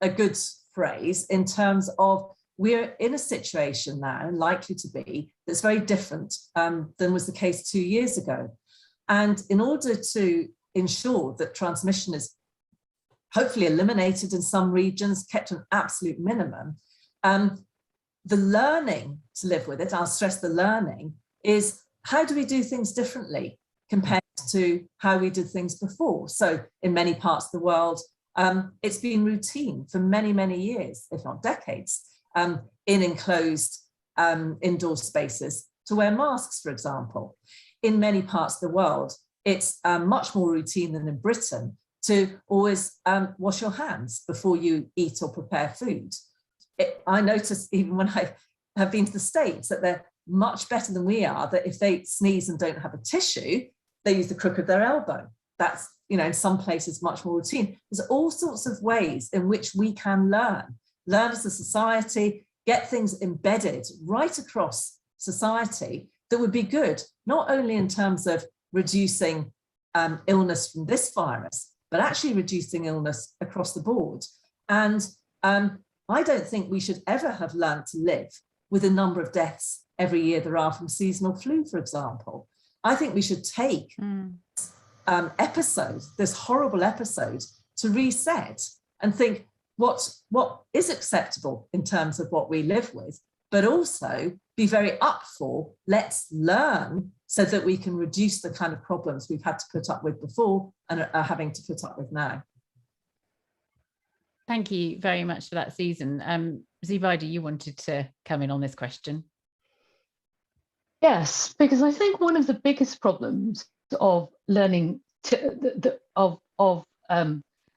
a good phrase, in terms of we're in a situation now, likely to be, that's very different than was the case 2 years ago. And in order to ensure that transmission is hopefully eliminated in some regions, kept to an absolute minimum, the learning to live with it, I'll stress the learning, is how do we do things differently compared to how we did things before? So in many parts of the world, it's been routine for many, many years, if not decades, in enclosed indoor spaces to wear masks, for example. In many parts of the world, it's much more routine than in Britain to always wash your hands before you eat or prepare food. I notice, even when I have been to the States, that they're much better than we are, that if they sneeze and don't have a tissue, they use the crook of their elbow. That's, in some places much more routine. There's all sorts of ways in which we can learn as a society, get things embedded right across society that would be good, not only in terms of reducing illness from this virus, but actually reducing illness across the board. And I don't think we should ever have learned to live with the number of deaths every year there are from seasonal flu, for example. I think we should take this horrible episode, to reset and think what is acceptable in terms of what we live with, but also be very up for, let's learn so that we can reduce the kind of problems we've had to put up with before and are having to put up with now. Thank you very much for that, Susan. Zubaida, you wanted to come in on this question. Yes, because I think one of the biggest problems of learning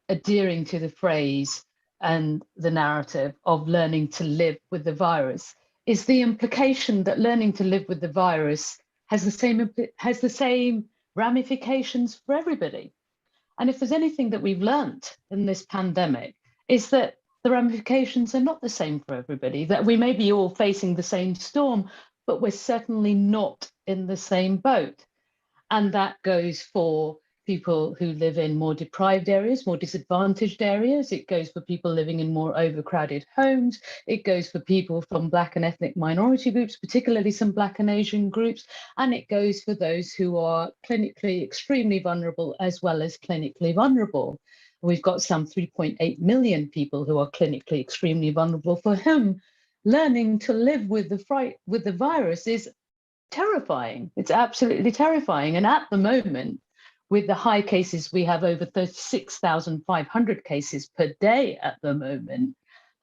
adhering to the phrase and the narrative of learning to live with the virus is the implication that learning to live with the virus has the same ramifications for everybody. And if there's anything that we've learned in this pandemic, is that the ramifications are not the same for everybody, that we may be all facing the same storm, but we're certainly not in the same boat. And that goes for people who live in more deprived areas, more disadvantaged areas. It goes for people living in more overcrowded homes. It goes for people from Black and ethnic minority groups, particularly some Black and Asian groups. And it goes for those who are clinically extremely vulnerable as well as clinically vulnerable. We've got some 3.8 million people who are clinically extremely vulnerable, for whom learning to live with the virus is terrifying. It's absolutely terrifying. And at the moment, with the high cases, we have over 36,500 cases per day at the moment.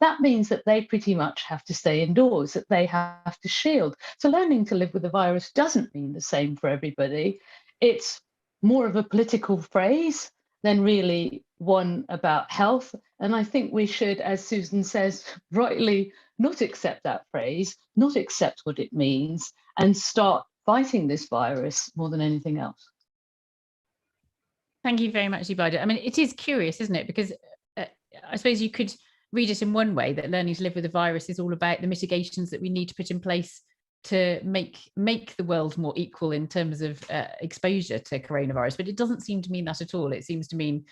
That means that they pretty much have to stay indoors, that they have to shield. So learning to live with the virus doesn't mean the same for everybody. It's more of a political phrase than really one about health. And I think we should, as Susan says, rightly not accept that phrase, not accept what it means, and start fighting this virus more than anything else. Thank you very much, Zubaida. I mean, it is curious, isn't it? Because I suppose you could read it in one way, that learning to live with the virus is all about the mitigations that we need to put in place to make the world more equal in terms of exposure to coronavirus. But it doesn't seem to mean that at all. It seems to mean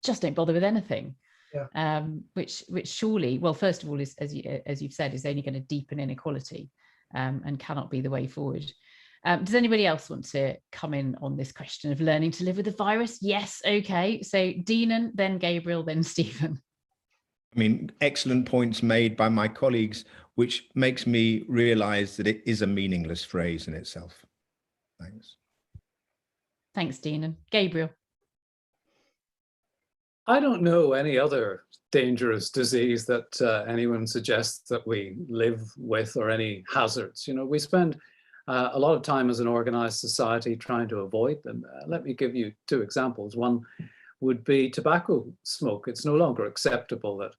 just don't bother with anything. Yeah. Which surely, well, first of all, is as you've said, is only going to deepen inequality and cannot be the way forward. Does anybody else want to come in on this question of learning to live with the virus? Yes, okay. So Dinan, then Gabriel, then Stephen. I mean, excellent points made by my colleagues, which makes me realise that it is a meaningless phrase in itself. Thanks. Thanks, Dinan. Gabriel. I don't know any other dangerous disease that anyone suggests that we live with, or any hazards. You know, we spend a lot of time as an organized society trying to avoid them. Let me give you two examples. One would be tobacco smoke. It's no longer acceptable that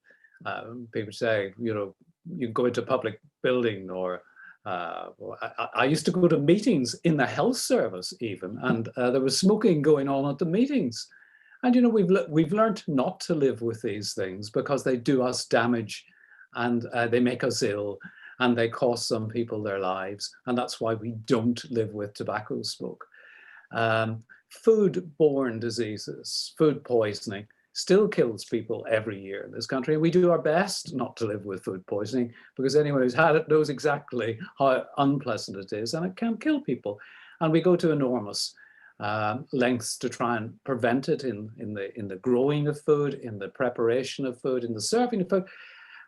people say, you know, you go into a public building, or I used to go to meetings in the health service even, and there was smoking going on at the meetings. And, you know, we've learned not to live with these things because they do us damage, and they make us ill, and they cost some people their lives. And that's why we don't live with tobacco smoke. Food-borne diseases, food poisoning, still kills people every year in this country. And we do our best not to live with food poisoning, because anyone who's had it knows exactly how unpleasant it is, and it can kill people. And we go to enormous lengths to try and prevent it in the growing of food, in the preparation of food, in the serving of food.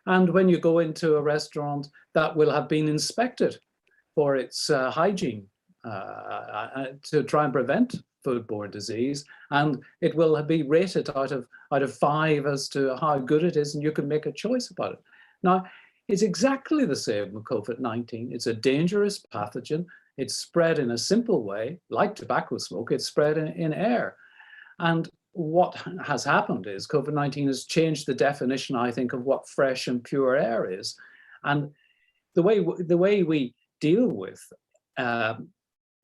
And when you go into a restaurant, that will have been inspected for its hygiene to try and prevent foodborne disease, and it will be rated out of 5 as to how good it is, and you can make a choice about it. Now, it's exactly the same with COVID-19. It's a dangerous pathogen. It's spread in a simple way, like tobacco smoke. It's spread in air. And what has happened is COVID-19 has changed the definition, I think, of what fresh and pure air is. And the way we deal with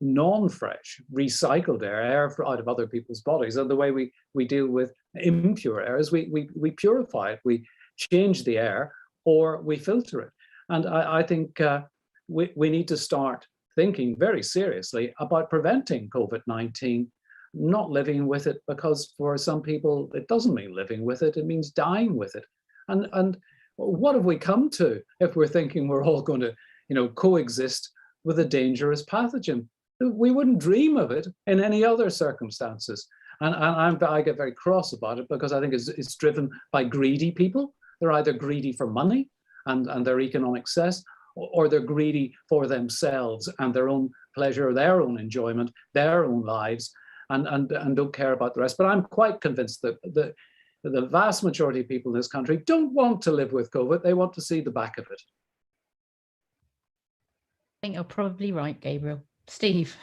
non-fresh, recycled air out of other people's bodies, and the way we deal with impure air is we purify it, we change the air, or we filter it. And I think we need to start thinking very seriously about preventing COVID-19 not living with it, because for some people, it doesn't mean living with it, it means dying with it. And what have we come to if we're thinking we're all going to, coexist with a dangerous pathogen? We wouldn't dream of it in any other circumstances. And I get very cross about it, because I think it's driven by greedy people. They're either greedy for money and their economic success, or they're greedy for themselves and their own pleasure, their own enjoyment, their own lives, and don't care about the rest. But I'm quite convinced that the vast majority of people in this country don't want to live with COVID. They want to see the back of it. I think you're probably right, Gabriel. Steve.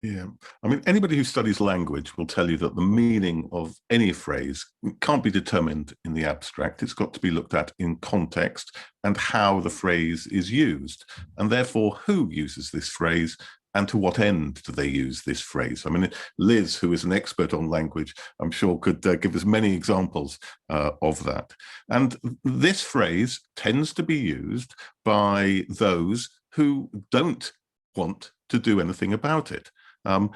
Yeah, I mean, anybody who studies language will tell you that the meaning of any phrase can't be determined in the abstract. It's got to be looked at in context and how the phrase is used, and therefore who uses this phrase and to what end do they use this phrase. I mean, Liz, who is an expert on language, I'm sure could give us many examples of that. And this phrase tends to be used by those who don't want to do anything about it.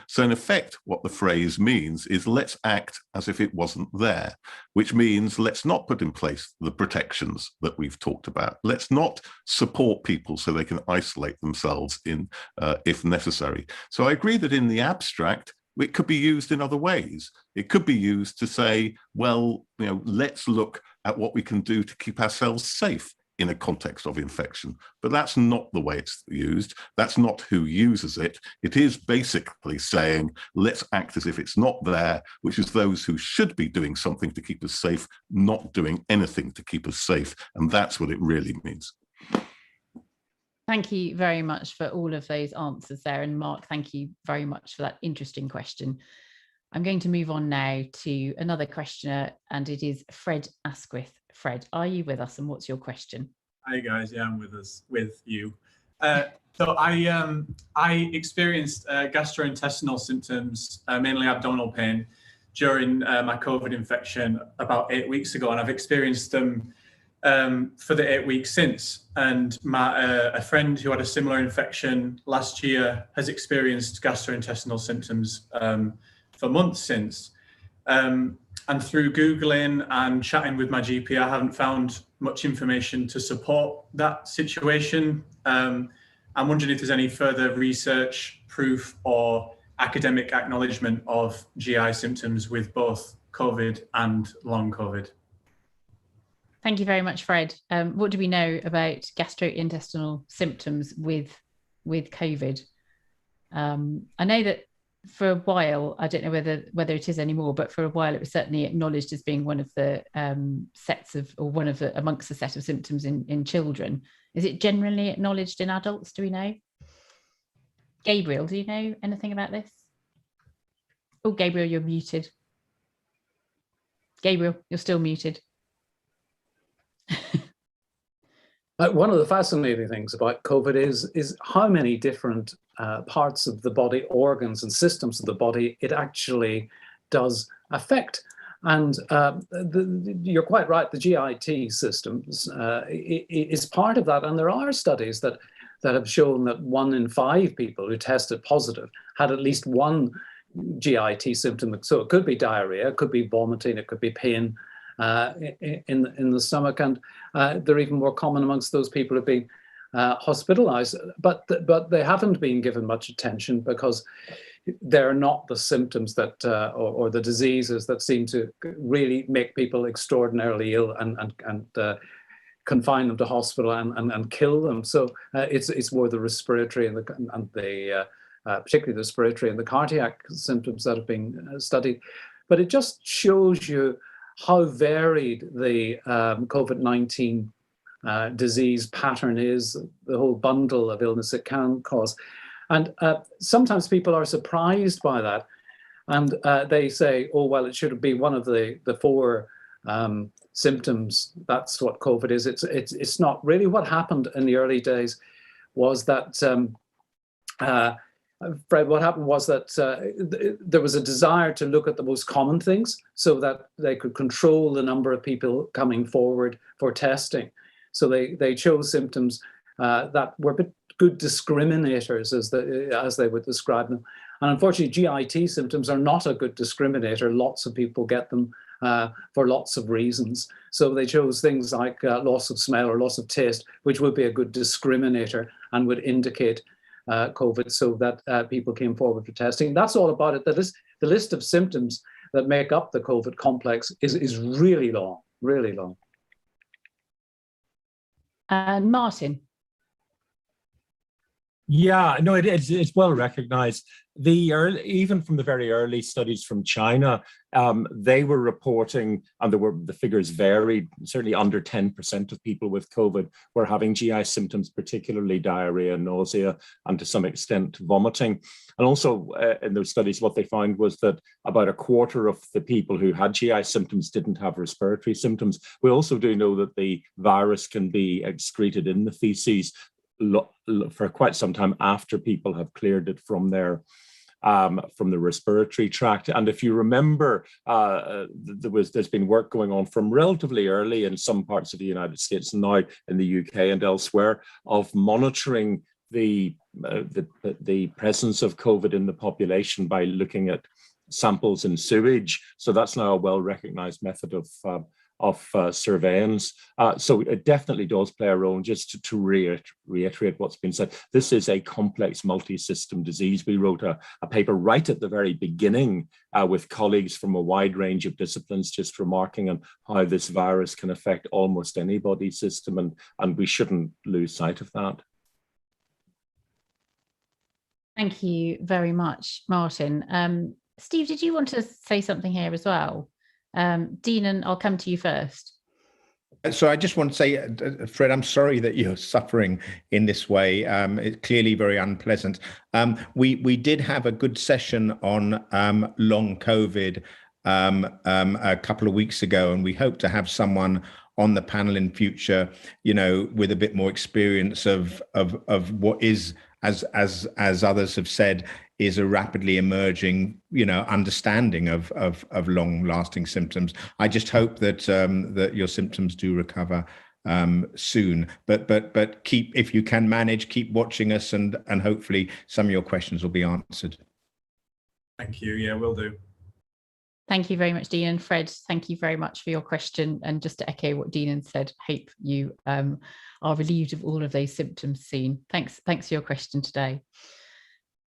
So in effect, what the phrase means is let's act as if it wasn't there, which means let's not put in place the protections that we've talked about. Let's not support people so they can isolate themselves if necessary. So I agree that in the abstract, it could be used in other ways. It could be used to say, well, let's look at what we can do to keep ourselves safe in a context of infection. But that's not the way it's used. That's not who uses it. It is basically saying, let's act as if it's not there, which is those who should be doing something to keep us safe, not doing anything to keep us safe. And that's what it really means. Thank you very much for all of those answers there. And Mark, thank you very much for that interesting question. I'm going to move on now to another questioner, and it is Fred Asquith. Fred, are you with us, and what's your question? Hi guys, yeah, I'm with you. So I experienced gastrointestinal symptoms, mainly abdominal pain, during my COVID infection about 8 weeks ago, and I've experienced them for the 8 weeks since. And a friend who had a similar infection last year has experienced gastrointestinal symptoms for months since. And through Googling and chatting with my GP, I haven't found much information to support that situation. I'm wondering if there's any further research, proof, or academic acknowledgement of GI symptoms with both COVID and long COVID. Thank you very much, Fred. What do we know about gastrointestinal symptoms with COVID? I know that for a while, I don't know whether it is anymore, but for a while it was certainly acknowledged as being one of the amongst the set of symptoms in children. Is it generally acknowledged in adults? Do we know? Gabriel, do you know anything about this? Oh, Gabriel, you're muted. Gabriel, you're still muted. One of the fascinating things about COVID is how many different parts of the body, organs and systems of the body it actually does affect. And you're quite right, the GIT systems is part of that. And there are studies that have shown that 1 in 5 people who tested positive had at least one GIT symptom. So it could be diarrhea, it could be vomiting, it could be pain in the stomach, and they're even more common amongst those people who've been hospitalized, but they haven't been given much attention because they're not the symptoms that or the diseases that seem to really make people extraordinarily ill and confine them to hospital and kill them. So it's more the respiratory and the particularly the respiratory and the cardiac symptoms that have been studied. But it just shows you how varied the COVID-19 disease pattern is, the whole bundle of illness it can cause. And sometimes people are surprised by that. And they say, oh, well, it should be one of the 4 symptoms. That's what COVID is. It's not really. What happened in the early days was that Fred, what happened was that there was a desire to look at the most common things so that they could control the number of people coming forward for testing. So they chose symptoms that were good discriminators, as they would describe them. And unfortunately, GIT symptoms are not a good discriminator. Lots of people get them for lots of reasons. So they chose things like loss of smell or loss of taste, which would be a good discriminator and would indicate COVID, so that people came forward for testing. That's all about it. The list of symptoms that make up the COVID complex is really long, really long. And Martin. Yeah, no, it's well recognized. Even from the very early studies from China, they were reporting, and the figures varied. Certainly, under 10% of people with COVID were having GI symptoms, particularly diarrhea, nausea, and to some extent vomiting. And also in those studies, what they found was that about a quarter of the people who had GI symptoms didn't have respiratory symptoms. We also do know that the virus can be excreted in the feces for quite some time after people have cleared it from the respiratory tract. And if you remember, there's been work going on from relatively early in some parts of the United States and now in the UK and elsewhere of monitoring the presence of COVID in the population by looking at samples in sewage. So that's now a well-recognized method of surveillance. So it definitely does play a role. And just to reiterate what's been said, this is a complex multi-system disease. We wrote a paper right at the very beginning with colleagues from a wide range of disciplines, just remarking on how this virus can affect almost any body system, and we shouldn't lose sight of that. Thank you very much, Martin. Steve, did you want to say something here as well? Dinan, I'll come to you first. So I just want to say, Fred, I'm sorry that you're suffering in this way. It's clearly very unpleasant. We did have a good session on long COVID a couple of weeks ago, and we hope to have someone on the panel in future, with a bit more experience of what is, as others have said, is a rapidly emerging, understanding of long-lasting symptoms. I just hope that that your symptoms do recover soon. But keep, if you can manage, keep watching us, and hopefully some of your questions will be answered. Thank you. Yeah, will do. Thank you very much, Dinan. Fred, thank you very much for your question. And just to echo what Dinan said, hope you are relieved of all of those symptoms soon. Thanks for your question today.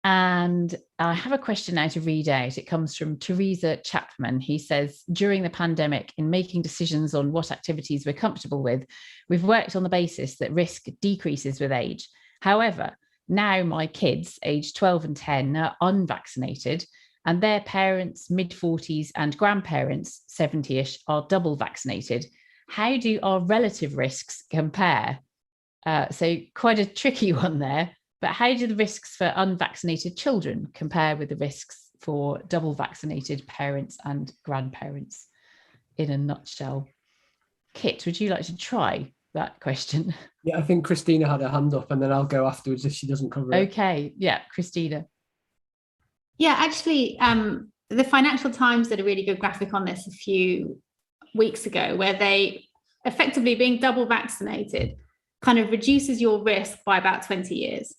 And I have a question now to read out. It comes from Teresa Chapman. He says, during the pandemic, in making decisions on what activities we're comfortable with, we've worked on the basis that risk decreases with age. However, now my kids, aged 12 and 10, are unvaccinated, and their parents, mid-40s, and grandparents, 70-ish, are double vaccinated. How do our relative risks compare? So quite a tricky one there. But how do the risks for unvaccinated children compare with the risks for double vaccinated parents and grandparents in a nutshell? Kit, would you like to try that question? Yeah, I think Christina had her hand up, and then I'll go afterwards if she doesn't cover it. Okay, yeah, Christina. Yeah, actually, the Financial Times did a really good graphic on this a few weeks ago, where they effectively, being double vaccinated kind of reduces your risk by about 20 years.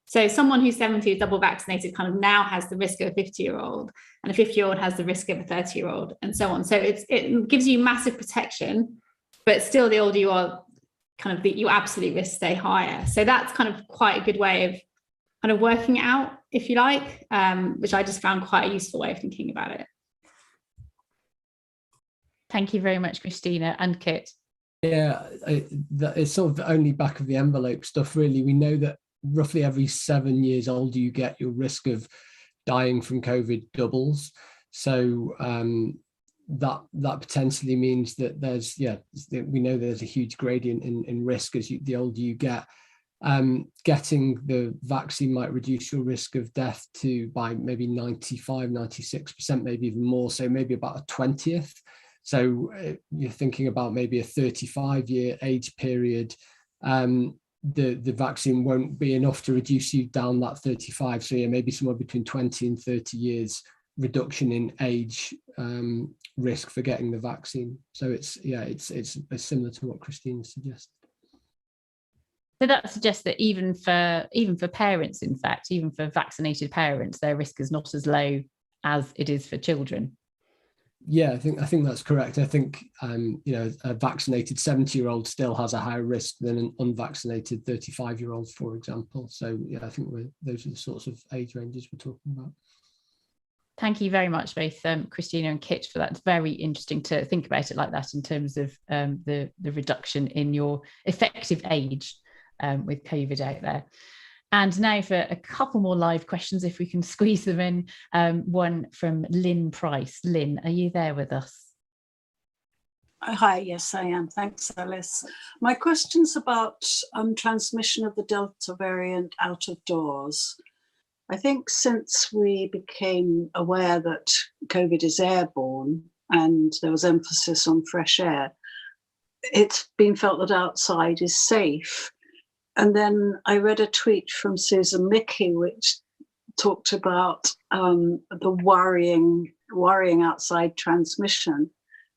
So someone who's 70 who's double vaccinated kind of now has the risk of a 50-year-old, and a 50-year-old has the risk of a 30-year-old, and so on. So it gives you massive protection, but still the older you are, kind of your absolute risks stay higher. So that's kind of quite a good way of kind of working it out, if you like, which I just found quite a useful way of thinking about it. Thank you very much, Christina and Kit. Yeah, it's sort of only back of the envelope stuff, really. We know that roughly every 7 years older you get, your risk of dying from COVID doubles. So that potentially means that there's, we know there's a huge gradient in risk as the older you get. Getting the vaccine might reduce your risk of death by maybe 95, 96%, maybe even more. So maybe about a 20th. So you're thinking about maybe a 35-year age period. The vaccine won't be enough to reduce you down that 35. So yeah, maybe somewhere between 20 and 30 years reduction in age risk for getting the vaccine. So it's similar to what Christine suggested. So that suggests that even for parents, in fact, even for vaccinated parents, their risk is not as low as it is for children. Yeah, I think that's correct. I think a vaccinated 70-year-old still has a higher risk than an unvaccinated 35-year-old, for example. So yeah, I think those are the sorts of age ranges we're talking about. Thank you very much, both Christina and Kit, for that. It's very interesting to think about it like that in terms of the reduction in your effective age with COVID out there. And now for a couple more live questions, if we can squeeze them in. One from Lynn Price. Lynn, are you there with us? Hi, yes, I am. Thanks, Alice. My question's about transmission of the Delta variant out of doors. I think since we became aware that COVID is airborne and there was emphasis on fresh air, it's been felt that outside is safe. And then I read a tweet from Susan Mickey, which talked about the worrying outside transmission.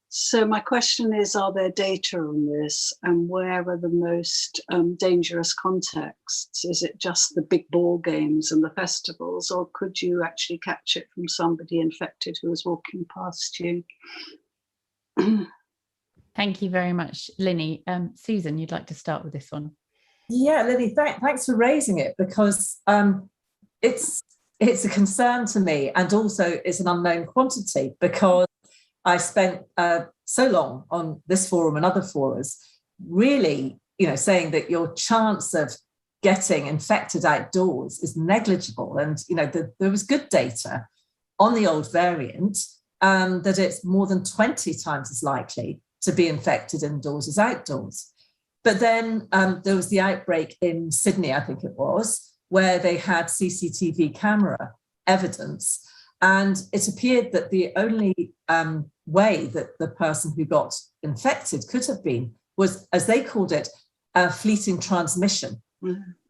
So my question is, are there data on this, and where are the most dangerous contexts? Is it just the big ball games and the festivals, or could you actually catch it from somebody infected who was walking past you? Thank you very much, Linny. Susan, you'd like to start with this one? Yeah, Lily, thanks for raising it, because it's a concern to me, and also it's an unknown quantity, because I spent so long on this forum and other forums really, saying that your chance of getting infected outdoors is negligible. And, there was good data on the old variant that it's more than 20 times as likely to be infected indoors as outdoors. But then there was the outbreak in Sydney, I think it was, where they had CCTV camera evidence. And it appeared that the only way that the person who got infected could have been was, as they called it, a fleeting transmission.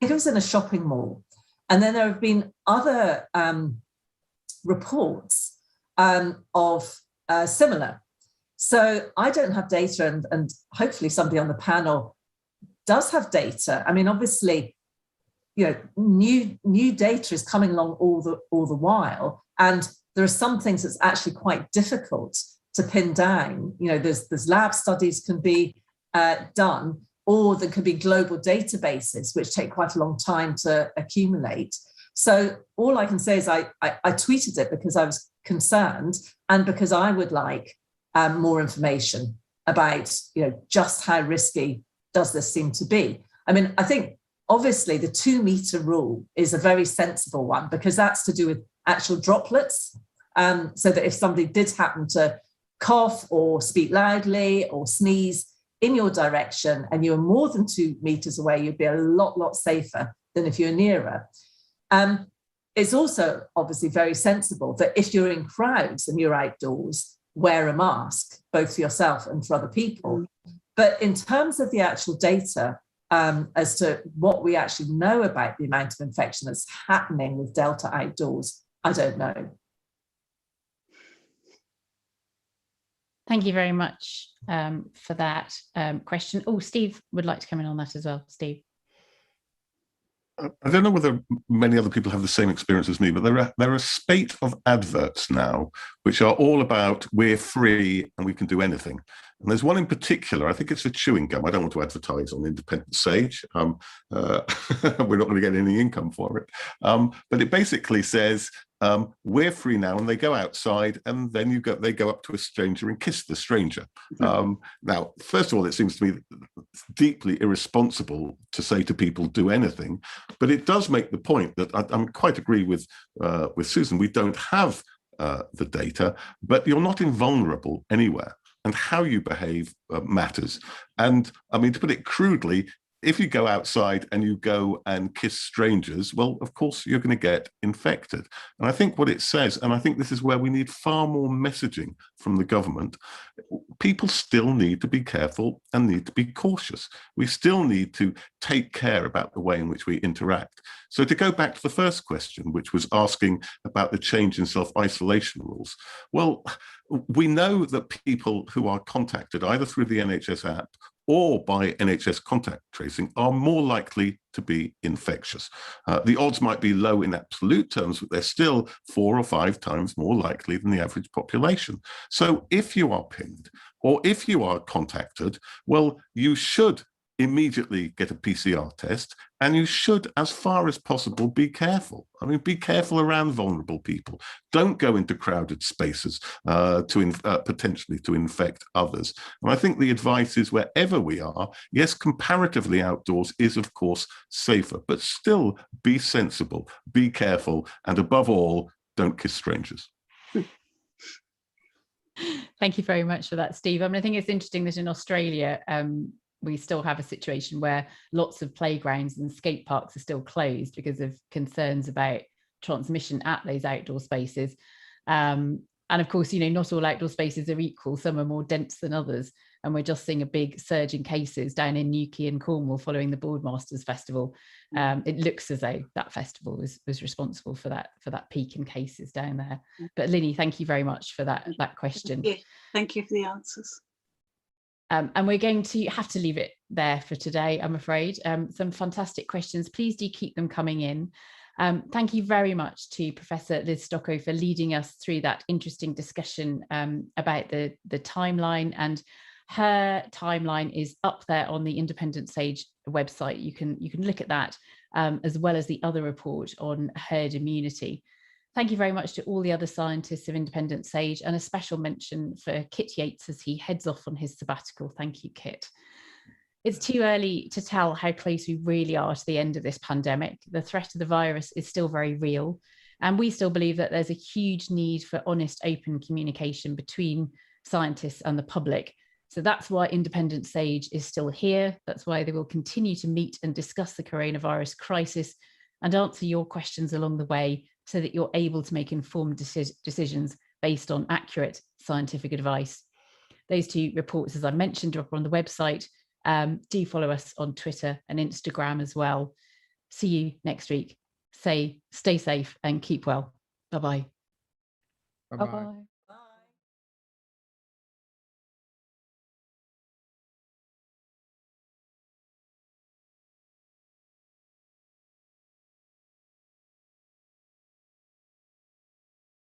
It was in a shopping mall. And then there have been other reports of similar. So I don't have data, and hopefully somebody on the panel does have data. I mean, obviously, new data is coming along all the while, and there are some things that's actually quite difficult to pin down. There's lab studies can be done, or there could be global databases which take quite a long time to accumulate. So all I can say is I tweeted it because I was concerned, and because I would like more information about just how risky does this seem to be. I mean, I think obviously the 2 meter rule is a very sensible one, because that's to do with actual droplets. So that if somebody did happen to cough or speak loudly or sneeze in your direction and you're more than 2 meters away, you'd be a lot safer than if you're nearer. It's also obviously very sensible that if you're in crowds and you're outdoors, wear a mask, both for yourself and for other people. But in terms of the actual data, as to what we actually know about the amount of infection that's happening with Delta outdoors, I don't know. Thank you very much for that question. Oh, Steve would like to come in on that as well. Steve. I don't know whether many other people have the same experience as me, but there are a spate of adverts now which are all about we're free and we can do anything. And there's one in particular, I think it's for chewing gum. I don't want to advertise on Independent Sage. We're not going to get any income for it. But it basically says, we're free now, and they go outside, and then they go up to a stranger and kiss the stranger. Now, first of all, it seems to me deeply irresponsible to say to people, do anything, but it does make the point that I quite agree with Susan. We don't have the data, but you're not invulnerable anywhere, and how you behave matters. And I mean, to put it crudely, if you go outside and you go and kiss strangers, well, of course, you're going to get infected. And I think what it says, and I think this is where we need far more messaging from the government, people still need to be careful and need to be cautious. We still need to take care about the way in which we interact. So to go back to the first question, which was asking about the change in self-isolation rules, well, we know that people who are contacted either through the NHS app or by NHS contact tracing are more likely to be infectious. The odds might be low in absolute terms, but they're still 4 or 5 times more likely than the average population. So if you are pinned or if you are contacted, well, you should immediately get a PCR test, and you should, as far as possible, be careful. I mean, be careful around vulnerable people. Don't go into crowded spaces potentially to infect others. And I think the advice is wherever we are, yes, comparatively outdoors is, of course, safer, but still be sensible, be careful, and above all, don't kiss strangers. Thank you very much for that, Steve. I mean, I think it's interesting that in Australia, we still have a situation where lots of playgrounds and skate parks are still closed because of concerns about transmission at those outdoor spaces. And of course, you know, not all outdoor spaces are equal. Some are more dense than others. And we're just seeing a big surge in cases down in Newquay and Cornwall following the Boardmasters Festival. It looks as though that festival was responsible for that peak in cases down there. But Linny, thank you very much for that question. Thank you for the answers. And we're going to have to leave it there for today, I'm afraid. Some fantastic questions. Please do keep them coming in. Thank you very much to Professor Liz Stocko for leading us through that interesting discussion about the timeline. And her timeline is up there on the Independent Sage website. You can look at that, as well as the other report on herd immunity. Thank you very much to all the other scientists of Independent Sage, and a special mention for Kit Yates as he heads off on his sabbatical. Thank you, Kit. It's too early to tell how close we really are to the end of this pandemic. The threat of the virus is still very real, and we still believe that there's a huge need for honest, open communication between scientists and the public. So that's why Independent Sage is still here. That's why they will continue to meet and discuss the coronavirus crisis and answer your questions along the way, so that you're able to make informed decisions based on accurate scientific advice. Those 2 reports, as I mentioned, are up on the website. Do follow us on Twitter and Instagram as well. See you next week. Stay safe and keep well. Bye-bye. Bye-bye.